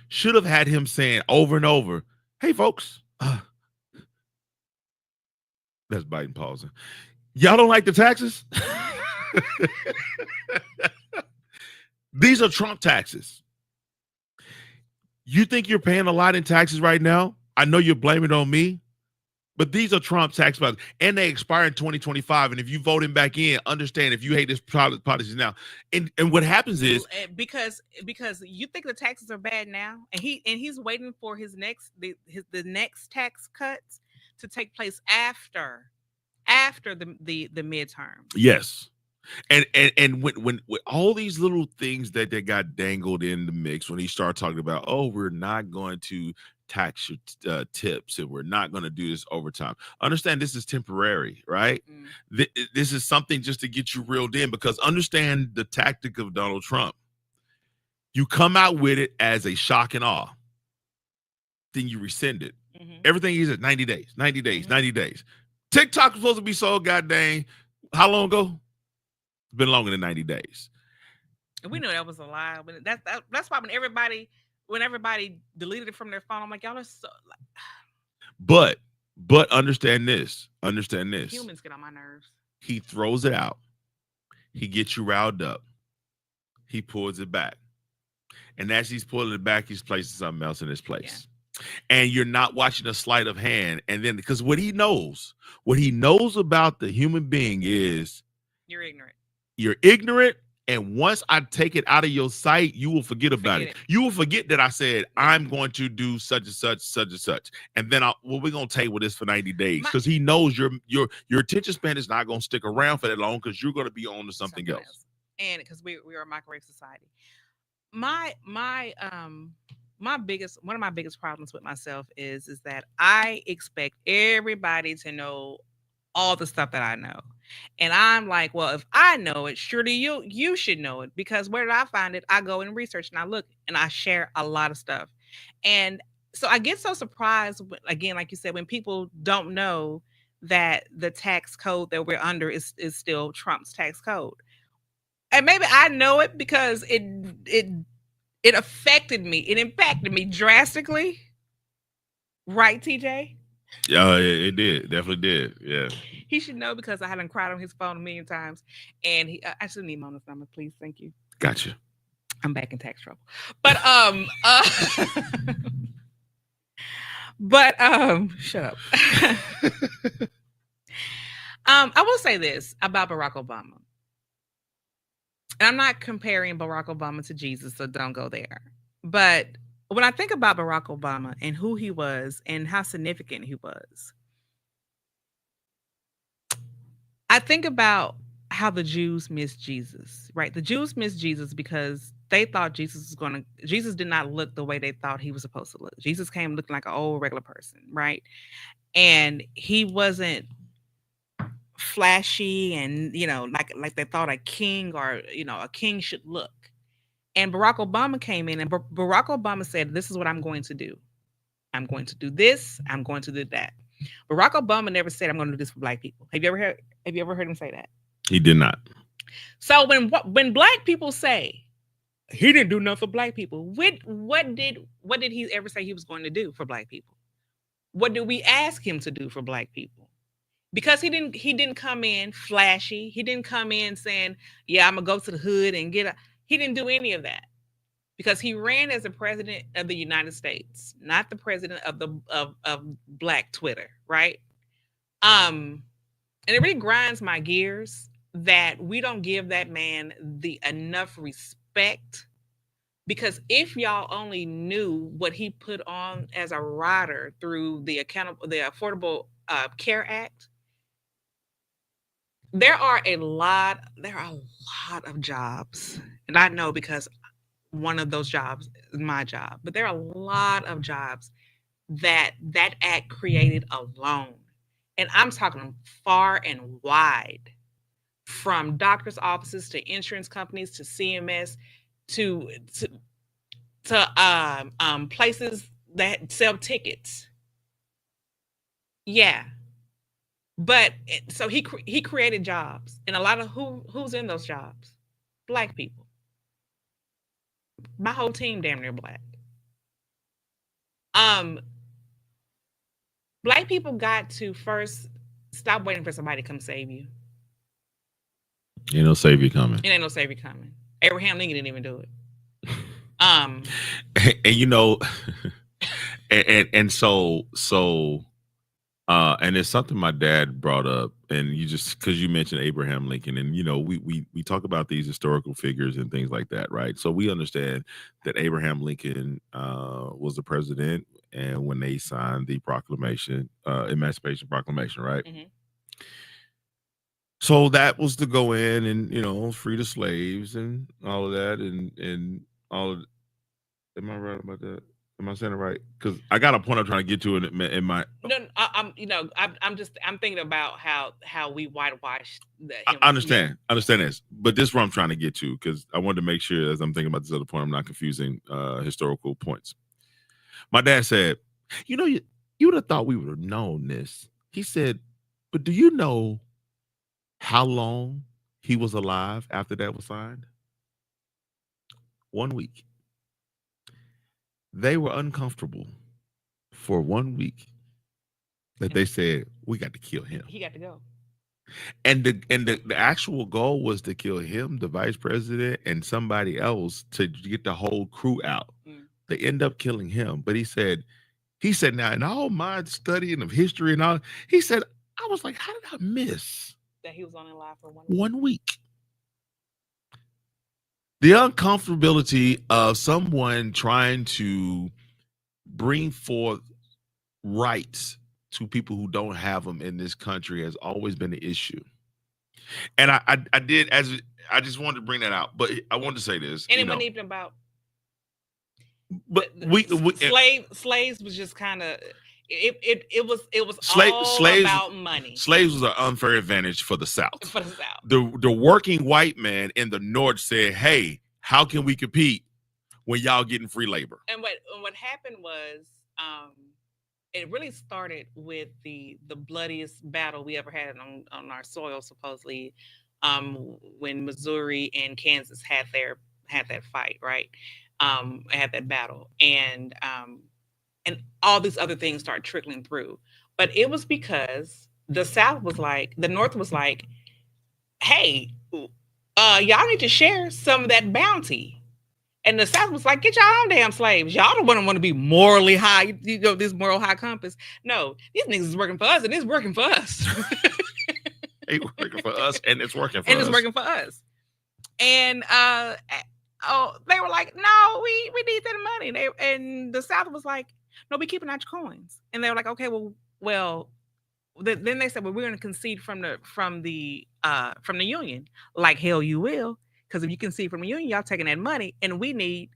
B: should have had him saying over and over, "Hey, folks, that's Biden pausing. Y'all don't like the taxes? These are Trump taxes. You think you're paying a lot in taxes right now? I know you're blaming it on me, but these are Trump tax policies, and they expire in 2025. And if you vote him back in, understand if you hate this policy now, and what happens is
A: because you think the taxes are bad now, and he's waiting for his next the next tax cuts to take place after the midterm.
B: Yes. And when all these little things that got dangled in the mix, when he started talking about, oh, we're not going to tax your tips and we're not going to do this overtime. Understand this is temporary, right? This is something just to get you reeled in, because understand the tactic of Donald Trump. You come out with it as a shock and awe. Then you rescind it. Everything is at 90 days, 90 days, 90 days. TikTok was supposed to be so goddamn, how long ago? It's been longer than 90 days.
A: And we knew that was a lie. But that's why when everybody deleted it from their phone, I'm like, y'all are so
B: like. But understand this. Understand this.
A: Humans get on my nerves.
B: He throws it out. He gets you riled up. He pulls it back. And as he's pulling it back, he's placing something else in his place. Yeah. And you're not watching a sleight of hand. And then, because what he knows about the human being is
A: you're ignorant.
B: You're ignorant. And once I take it out of your sight, you will forget about it. You will forget that I said, I'm going to do such and such, such and such. And then we're going to table this for 90 days, because he knows your attention span is not going to stick around for that long, because you're going to be on to something else.
A: And because we are a microwave society. One of my biggest problems with myself is that I expect everybody to know all the stuff that I know. And I'm like, well, if I know it, surely you should know it, because where did I find it? I go and research and I look and I share a lot of stuff. And so I get so surprised, again, like you said, when people don't know that the tax code that we're under is still Trump's tax code. And maybe I know it because it affected me. It impacted me drastically. Right, TJ?
B: Yeah, it did. Definitely did. Yeah.
A: He should know, because I hadn't cried on his phone a million times. And I should need Mona's number, please. Thank you.
B: Gotcha.
A: I'm back in tax trouble. But shut up. I will say this about Barack Obama. And I'm not comparing Barack Obama to Jesus, so don't go there. But when I think about Barack Obama and who he was and how significant he was, I think about how the Jews missed Jesus, right? The Jews missed Jesus because they thought Jesus did not look the way they thought he was supposed to look. Jesus came looking like an old regular person, right? And he wasn't flashy and, like they thought a king or, a king should look. And Barack Obama came in, and Barack Obama said, this is what I'm going to do. I'm going to do this. I'm going to do that. Barack Obama never said, I'm going to do this for Black people. Have you ever heard him say that?
B: He did not.
A: So when Black people say he didn't do nothing for Black people, what did he ever say he was going to do for Black people? What did we ask him to do for Black people? Because he didn't come in flashy. He didn't come in saying, yeah, I'm gonna go to the hood and he didn't do any of that, because he ran as the president of the United States, not the president of Black Twitter, right? And it really grinds my gears that we don't give that man the enough respect, because if y'all only knew what he put on as a rider through the Affordable Care Act, there are a lot of jobs. And I know, because one of those jobs is my job, but there are a lot of jobs that act created alone. And I'm talking far and wide from doctors' offices to insurance companies to CMS to places that sell tickets. Yeah, but so he created jobs, and a lot of who's in those jobs, Black people. My whole team damn near Black. Black people got to first stop waiting for somebody to come save you.
B: Ain't no savior coming.
A: It ain't no savior coming. Abraham Lincoln didn't even do it.
B: And you know, and so and it's something my dad brought up, and you just because you mentioned Abraham Lincoln, and you know, we talk about these historical figures and things like that, right? So we understand that Abraham Lincoln was the president, and when they signed the proclamation, Emancipation Proclamation, right?
A: Mhm.
B: So that was to go in and, you know, free the slaves and all of that, and all of. Am I right about that? Am I saying it right? Because I got a point I'm trying to get to in my.
A: No, I'm thinking about how we whitewash
B: I understand this, but this is what I'm trying to get to, because I wanted to make sure as I'm thinking about this other point, I'm not confusing historical points. My dad said, you know, you would have thought we would have known this. He said, but do you know how long he was alive after that was signed? 1 week. They were uncomfortable for 1 week that they said, we got to kill him.
A: He got to go.
B: And the actual goal was to kill him, the vice president, and somebody else to get the whole crew out. They end up killing him. But he said, now, in all my studying of history and all, he said, I was like, how did I miss
A: that he was only alive for 1 week?
B: 1 week. The uncomfortability of someone trying to bring forth rights to people who don't have them in this country has always been an issue. And I just wanted to bring that out, but I wanted to say this.
A: And it wasn't even about.
B: But
A: slaves was just kind of. It was all about money.
B: Slaves was an unfair advantage for the South.
A: For the South.
B: The working white man in the North said, hey, how can we compete when y'all getting free labor?
A: And what happened was it really started with the bloodiest battle we ever had on our soil, supposedly, when Missouri and Kansas had that fight, right? Had that battle. And all these other things start trickling through. But it was because the North was like, hey, y'all need to share some of that bounty. And the South was like, get y'all own damn slaves. Y'all don't want to be morally high, you know, this moral high compass. No, these niggas is working for us, and it's working for us.
B: They working for us, and it's working for us.
A: And it's working for us. And they were like, no, we need that money. And the South was like, no, we keeping out your coins. And they were like, okay, well, then they said, well, we're going to concede from the union. Like, hell, you will, because if you concede from the union, y'all taking that money, and we need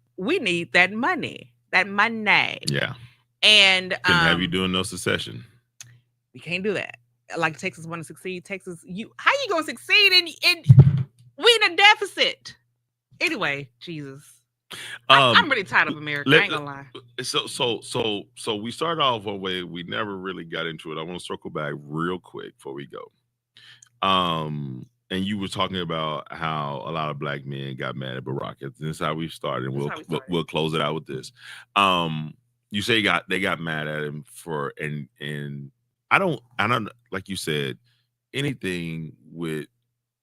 A: that money, Yeah. And
B: couldn't have you doing no secession.
A: We can't do that. Like Texas want to succeed. Texas, how you gonna succeed in we in a deficit? Anyway, Jesus. I'm really tired of America. I ain't gonna lie.
B: So we started off one way. We never really got into it. I want to circle back real quick before we go. And you were talking about how a lot of Black men got mad at Barack. This is how we started. We'll close it out with this. You say they got mad at him for and I don't like you said, anything with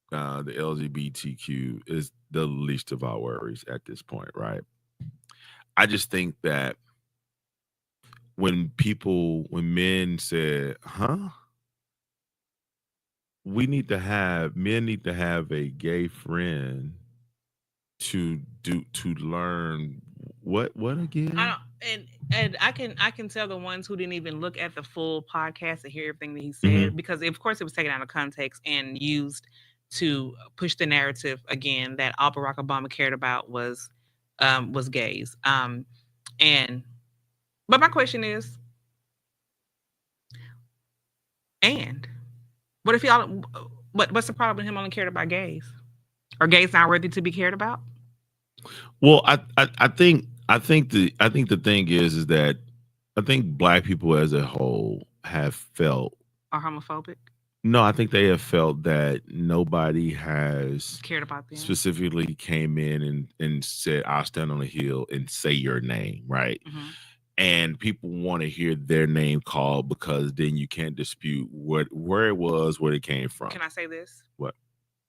B: the LGBTQ is the least of our worries at this point, right? I just think that when men said, men need to have a gay friend to learn what again?
A: And I can tell the ones who didn't even look at the full podcast and hear everything that he said, because of course it was taken out of context and used to push the narrative again that all Barack Obama cared about was gays. But my question is, and what What's the problem with him only cared about gays? Are gays not worthy to be cared about?
B: Well, I think the thing is that I think black people as a whole have felt
A: Are homophobic?
B: no, I think they have felt that nobody has
A: Cared about them?
B: specifically came in and said, I'll stand on the hill and say your name, right?
A: Hmm.
B: And people want to hear their name called because then you can't dispute where it was, where it came from.
A: Can I say this?
B: What?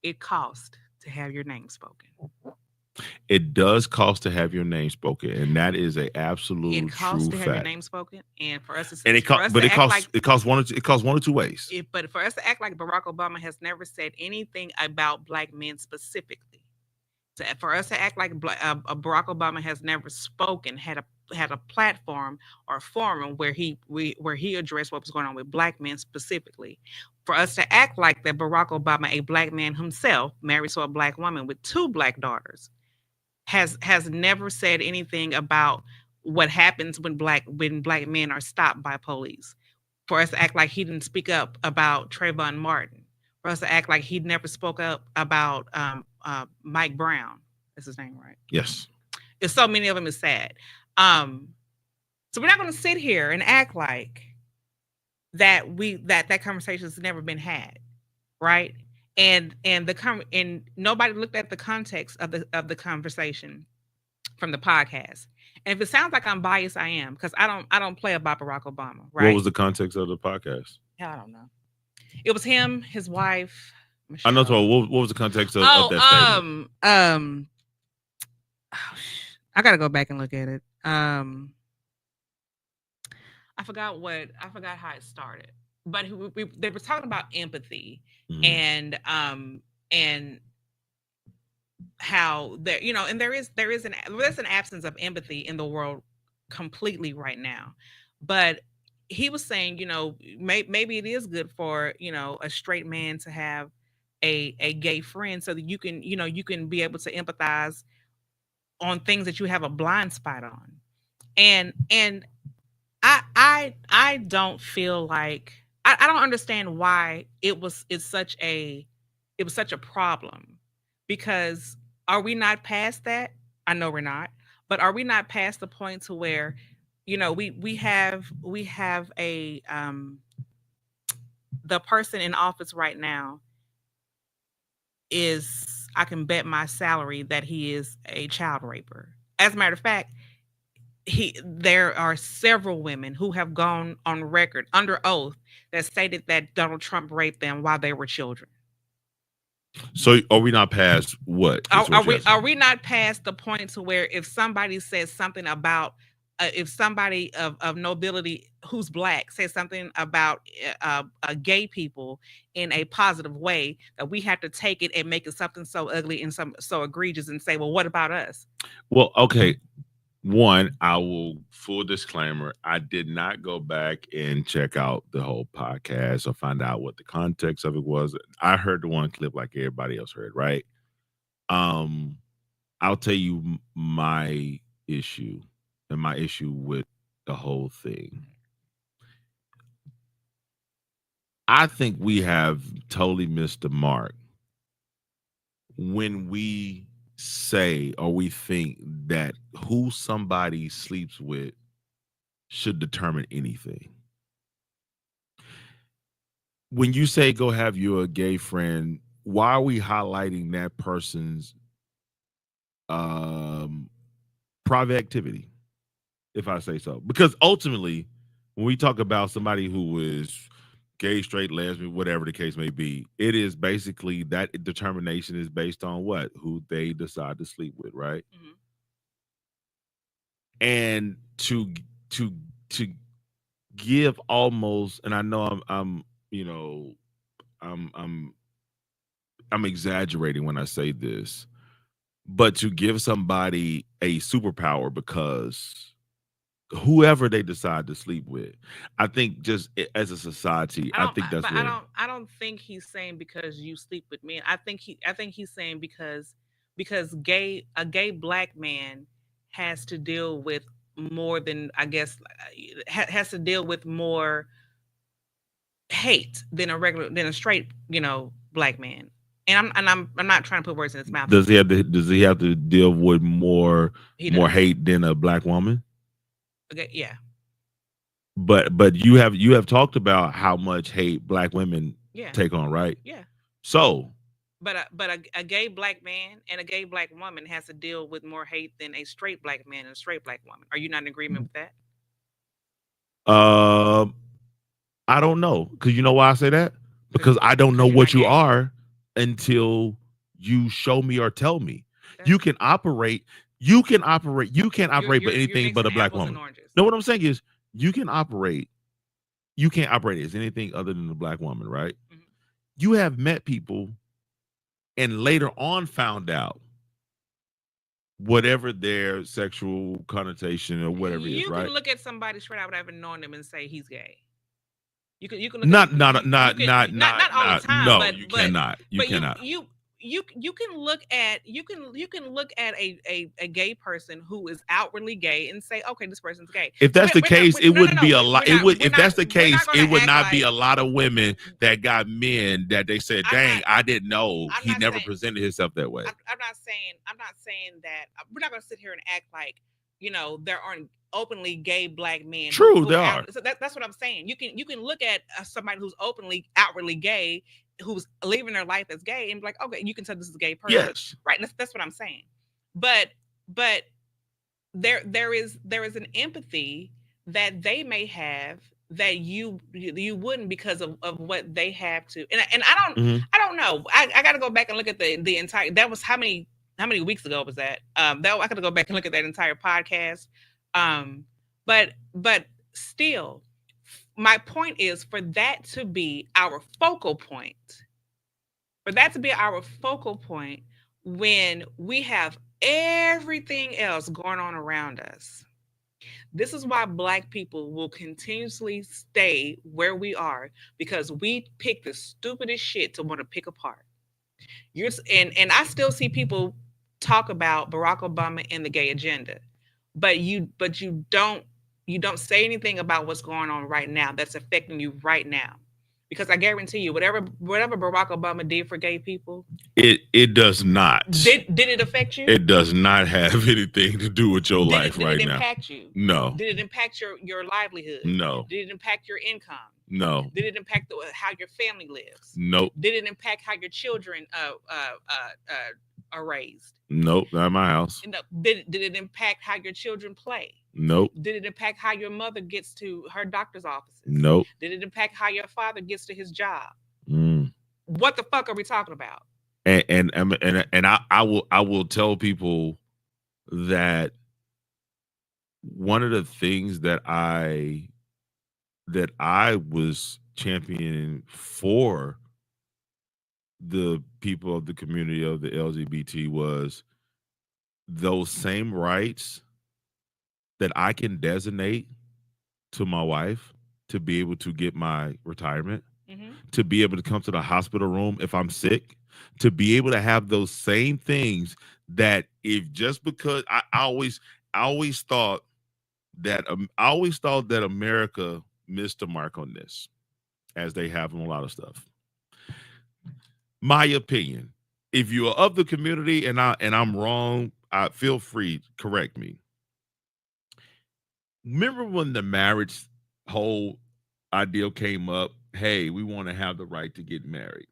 A: It cost to have your name spoken.
B: It does cost to have your name spoken, and that is a absolute
A: It costs
B: true
A: to have your
B: fact.
A: name spoken, and for us to
B: And
A: for us
B: but
A: to act like
B: it costs one or two ways.
A: but for us to act like Barack Obama has never said anything about black men specifically, for us to act like Barack Obama has never spoken, had a platform or a forum where where he addressed what was going on with black men specifically, for us to act like that Barack Obama, a black man himself, married to a black woman with two black daughters, has never said anything about what happens when black men are stopped by police. For us to act like he didn't speak up about Trayvon Martin. For us to act like he never spoke up about Mike Brown. That's his name, right?
B: Yes.
A: There's so many of them is sad. Um, so we're not going to sit here and act like that conversation has never been had, right? And nobody looked at the context of the conversation from the podcast. And if it sounds like I'm biased, I am, because I don't play about Barack Obama, right?
B: What was the context of the podcast?
A: I don't know. It was him, his wife,
B: I know.
A: Michelle.
B: So what was the context of that statement?
A: I gotta go back and look at it. I forgot how it started, but they were talking about empathy
B: Mhm.
A: and how there, and there's an absence of empathy in the world completely right now. But he was saying, maybe it is good for a straight man to have a gay friend, so that you can be able to empathize on things that you have a blind spot on. And I don't feel like I don't understand why it was such a problem, because are we not past that? I know we're not, but are we not past the point to where we have a the person in office right now is, I can bet my salary that he is a child raper. As a matter of fact, there are several women who have gone on record under oath that stated that Donald Trump raped them while they were children.
B: So are we not past what?
A: Are we not past the point to where if somebody says something about if somebody of nobility who's black says something about gay people in a positive way, that we have to take it and make it something so ugly and so egregious and say, well, what about us?
B: Well, okay. One, I will full disclaimer, I did not go back and check out the whole podcast or find out what the context of it was. I heard the one clip like everybody else heard, right? I'll tell you my issue and my issue with the whole thing. I think we have totally missed the mark when we say or we think that who somebody sleeps with should determine anything. When you say go have you a gay friend, why are we highlighting that person's private activity, if I say so? Because ultimately, when we talk about somebody who is gay, straight, lesbian, whatever the case may be, it is basically that determination is based on what? Who they decide to sleep with, right?
A: Mhm.
B: And to give almost, and I know I'm I'm exaggerating when I say this, but to give somebody a superpower because whoever they decide to sleep with, I think just as a society, I think that's where.
A: I don't think he's saying because you sleep with men. I think he's saying because a gay black man has to deal with more than, I guess, has to deal with more hate than a straight black men. And I'm not trying to put words in his mouth.
B: Does he have to deal with more hate than a black woman?
A: Okay, yeah.
B: But you have talked about how much hate black women take on, right?
A: Yeah.
B: So,
A: but a gay black man and a gay black woman has to deal with more hate than a straight black man and a straight black woman. Are you not in agreement with that?
B: I don't know, because you know why I say that? Because I don't know what you are until you show me or tell me. You can't operate with anything but a black woman. No, what I'm saying is you can't operate as anything other than a black woman, right? Mm-hmm. You have met people and later on found out whatever their sexual connotation or whatever it is, right?
A: You can look at somebody straight out without even knowing them and say he's gay. You can look
B: not
A: at,
B: all the time. No, but, you cannot. You cannot.
A: You can look at a gay person who is outwardly gay and say, okay, this person's gay.
B: If that's the case, it wouldn't be a lot. It would. If that's the case, it would not be a lot of women that got men that they said, "Dang, I didn't know he never presented himself that way."
A: I'm not saying that. We're not going to sit here and act like there aren't openly gay black men.
B: True, there are.
A: So that's what I'm saying. You can look at somebody who's outwardly gay, who's living their life as gay, and be like, okay, you can tell this is a gay person.
B: Yes,
A: right. That's what I'm saying. But there is an empathy that they may have that you wouldn't, because of what they have to. And I don't know. I got to go back and look at the entire. That was how many weeks ago was that? I got to go back and look at that entire podcast. But still, my point is for that to be our focal point. When we have everything else going on around us. This is why Black people will continuously stay where we are, because we pick the stupidest shit to want to pick apart. And I still see people talk about Barack Obama and the gay agenda, but you don't say anything about what's going on right now that's affecting you right now. Because I guarantee you, whatever Barack Obama did for gay people,
B: it does not.
A: Did it affect you?
B: It does not have anything to do with your life right now. Did it
A: impact you?
B: No.
A: Did it impact your livelihood?
B: No.
A: Did it impact your income?
B: No.
A: Did it impact how your family lives?
B: Nope.
A: Did it impact how your children are raised?
B: Nope, not in my house.
A: Did it impact how your children play?
B: Nope.
A: Did it impact how your mother gets to her doctor's offices?
B: Nope.
A: Did it impact how your father gets to his job?
B: Mm.
A: What the fuck are we talking about?
B: And I will tell people that one of the things that I was championing for the people of the community of the LGBT was those same rights that I can designate to my wife to be able to get my retirement, to be able to come to the hospital room if I'm sick, to be able to have those same things that if just because I always thought that America missed the mark on this, as they have on a lot of stuff. My opinion, if you are of the community and I'm wrong, feel free, correct me. Remember when the marriage whole ideal came up? Hey, we want to have the right to get married.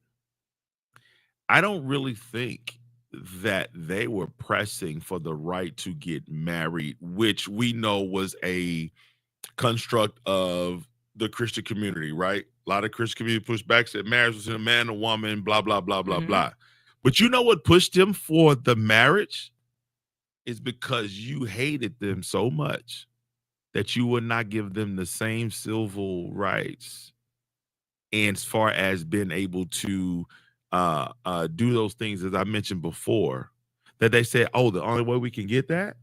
B: I don't really think that they were pressing for the right to get married, which we know was a construct of the Christian community, right? A lot of Christian community pushed back, said marriage was a man, a woman, blah, blah, blah, blah, blah. But you know what pushed them for the marriage? Is because you hated them so much that you would not give them the same civil rights, and as far as being able to do those things, as I mentioned before, that they said, oh, the only way we can get that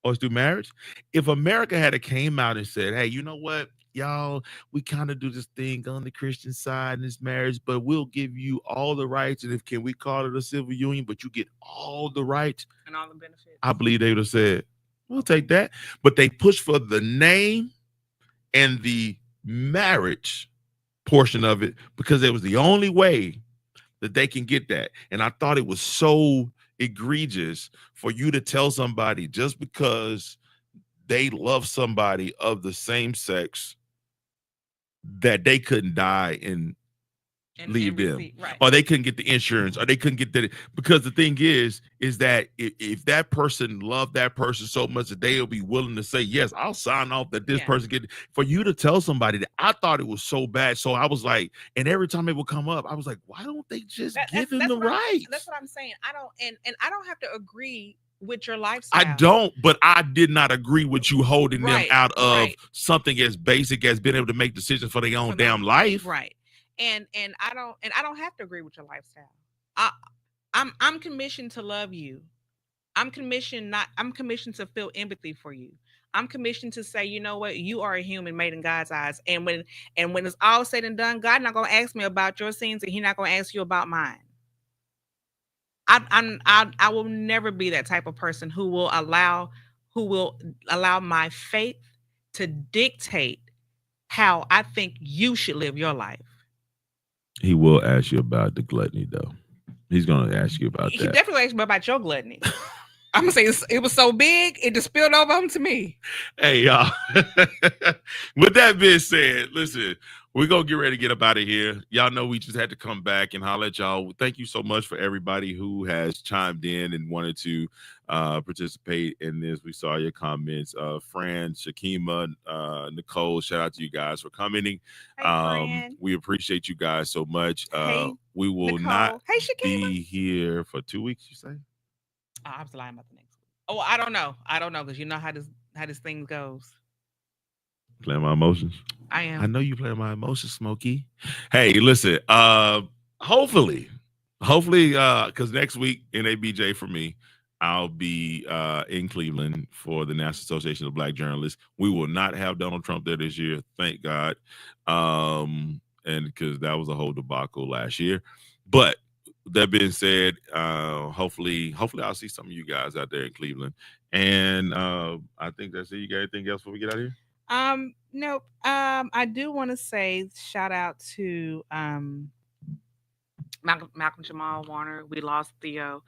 B: is through marriage. If America had came out and said, hey, you know what, y'all, we kind of do this thing on the Christian side in this marriage, but we'll give you all the rights, and can we call it a civil union, but you get all the rights
A: and all the benefits,
B: I believe they would have said, we'll take that. But they pushed for the name and the marriage portion of it because it was the only way that they can get that. And I thought it was so egregious for you to tell somebody just because they love somebody of the same sex that they couldn't die and leave them,
A: right.
B: or they couldn't get the insurance, or they couldn't get the, because the thing is that if that person loved that person so much that they'll be willing to say, yes, I'll sign off that this person get, for you to tell somebody that. I thought it was so bad. So I was like, and every time it would come up, I was like, why don't they just give him the right?
A: That's what I'm saying. I don't, and I don't have to agree with your lifestyle.
B: I don't, but I did not agree with you holding them out of something as basic as being able to make decisions for their own damn life.
A: Right. And I don't have to agree with your lifestyle. I'm commissioned to love you. I'm commissioned to feel empathy for you. I'm commissioned to say, you know what, you are a human made in God's eyes. And when it's all said and done, God's not gonna ask me about your sins, and He's not gonna ask you about mine. I will never be that type of person who will allow my faith to dictate how I think you should live your life.
B: He will ask you about the gluttony, though. He's going to ask you about that.
A: He definitely asked me about your gluttony. I'm going to say it was so big, it just spilled over onto me.
B: Hey, y'all. With that being said, listen, we're going to get ready to get up out of here. Y'all know we just had to come back and holler at y'all. Thank you so much for everybody who has chimed in and wanted to participate in this. We saw your comments. Fran, Shakima, Nicole, shout out to you guys for coming. We appreciate you guys so much. We will Nicole. Not be here for 2 weeks, you say?
A: Oh, I was lying about the next week. Oh, I don't know because you know how this thing goes.
B: Playing my emotions.
A: I am.
B: I know you playing my emotions, Smokey. Hey, listen. Hopefully, because next week NABJ for me, I'll be in Cleveland for the National Association of Black Journalists. We will not have Donald Trump there this year, thank God, and because that was a whole debacle last year. But that being said, hopefully I'll see some of you guys out there in Cleveland. And I think that's it. You got anything else before we get out of here?
A: Nope. I do want to say shout out to Malcolm Jamal Warner. We lost Theo.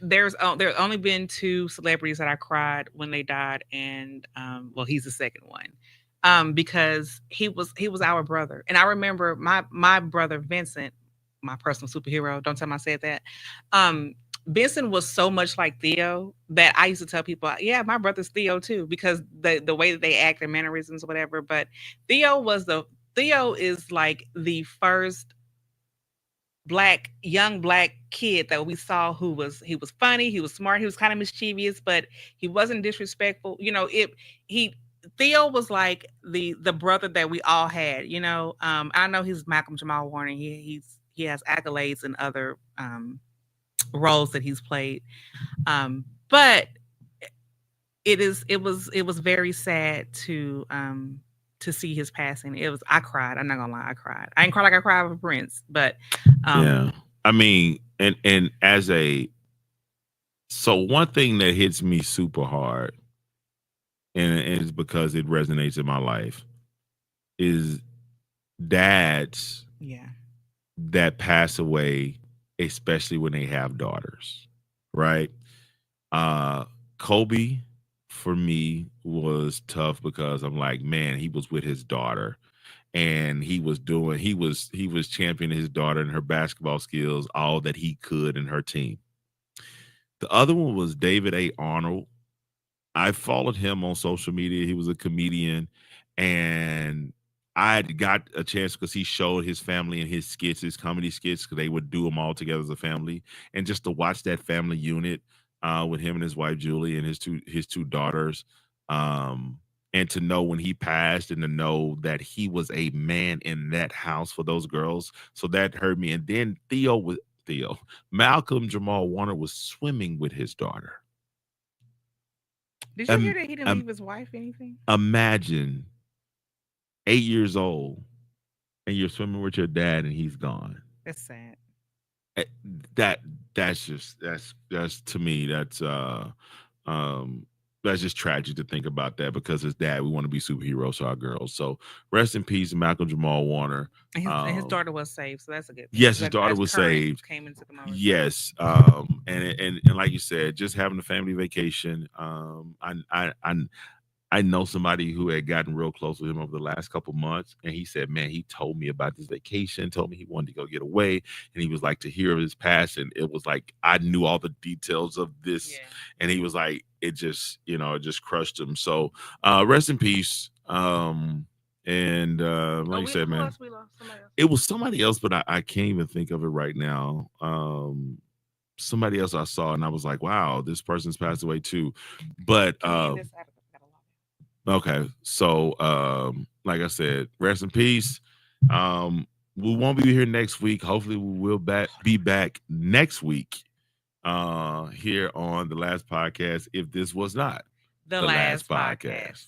A: There's only been 2 celebrities that I cried when they died, and well, he's the second one. Because he was our brother. And I remember my brother Vincent, my personal superhero. Don't tell him I said that. Benson was so much like Theo that I used to tell people, yeah, my brother's Theo too, because the way that they act, their mannerisms, or whatever. But Theo is like the first young black kid that we saw he was funny, he was smart, he was kind of mischievous, but he wasn't disrespectful. You know, Theo was like the brother that we all had. You know, I know he's Malcolm Jamal Warner. He has accolades and other roles that he's played, but it was very sad to see his passing. I cried. I'm not gonna lie, I cried. I didn't cry like I cried with Prince, but
B: yeah, I mean, and so one thing that hits me super hard, and it's because it resonates in my life, is dads that pass away, especially when they have daughters, right? Kobe, for me, was tough because I'm like, man, he was with his daughter, and he was championing his daughter and her basketball skills, all that he could, in her team. The other one was David A. Arnold. I followed him on social media. He was a comedian, and I got a chance because he showed his family and his skits, his comedy skits, because they would do them all together as a family. And just to watch that family unit with him and his wife Julie and his two daughters, and to know when he passed, and to know that he was a man in that house for those girls, so that hurt me. And then Malcolm Jamal Warner was swimming with his daughter.
A: Did you hear that he didn't leave his wife anything?
B: Imagine 8 years old, and you're swimming with your dad, and he's gone.
A: That's sad.
B: That's to me, that's that's just tragic to think about that, because as dad, we want to be superheroes to our girls. So rest in peace, Malcolm Jamal Warner.
A: And his daughter was saved, so that's a good thing.
B: Yes, his daughter was
A: Current
B: saved.
A: Came into the moment.
B: Yes, and like you said, just having a family vacation. I know somebody who had gotten real close with him over the last couple months, and he said, "Man, he told me about this vacation, told me he wanted to go get away, and he was like, to hear of his passion, it was like I knew all the details of this,
A: Yeah.
B: and he was like, it just, it just crushed him. So, rest in peace. And like you said,
A: Who
B: man,
A: else we lost? Somebody else.
B: it was somebody else, but I can't even think of it right now. Somebody else I saw, and I was like, wow, this person's passed away too. But
A: This out of the catalog.
B: okay, so like I said, rest in peace. We won't be here next week. Hopefully, we will be back next week here on the last podcast, if this was not
A: The last podcast.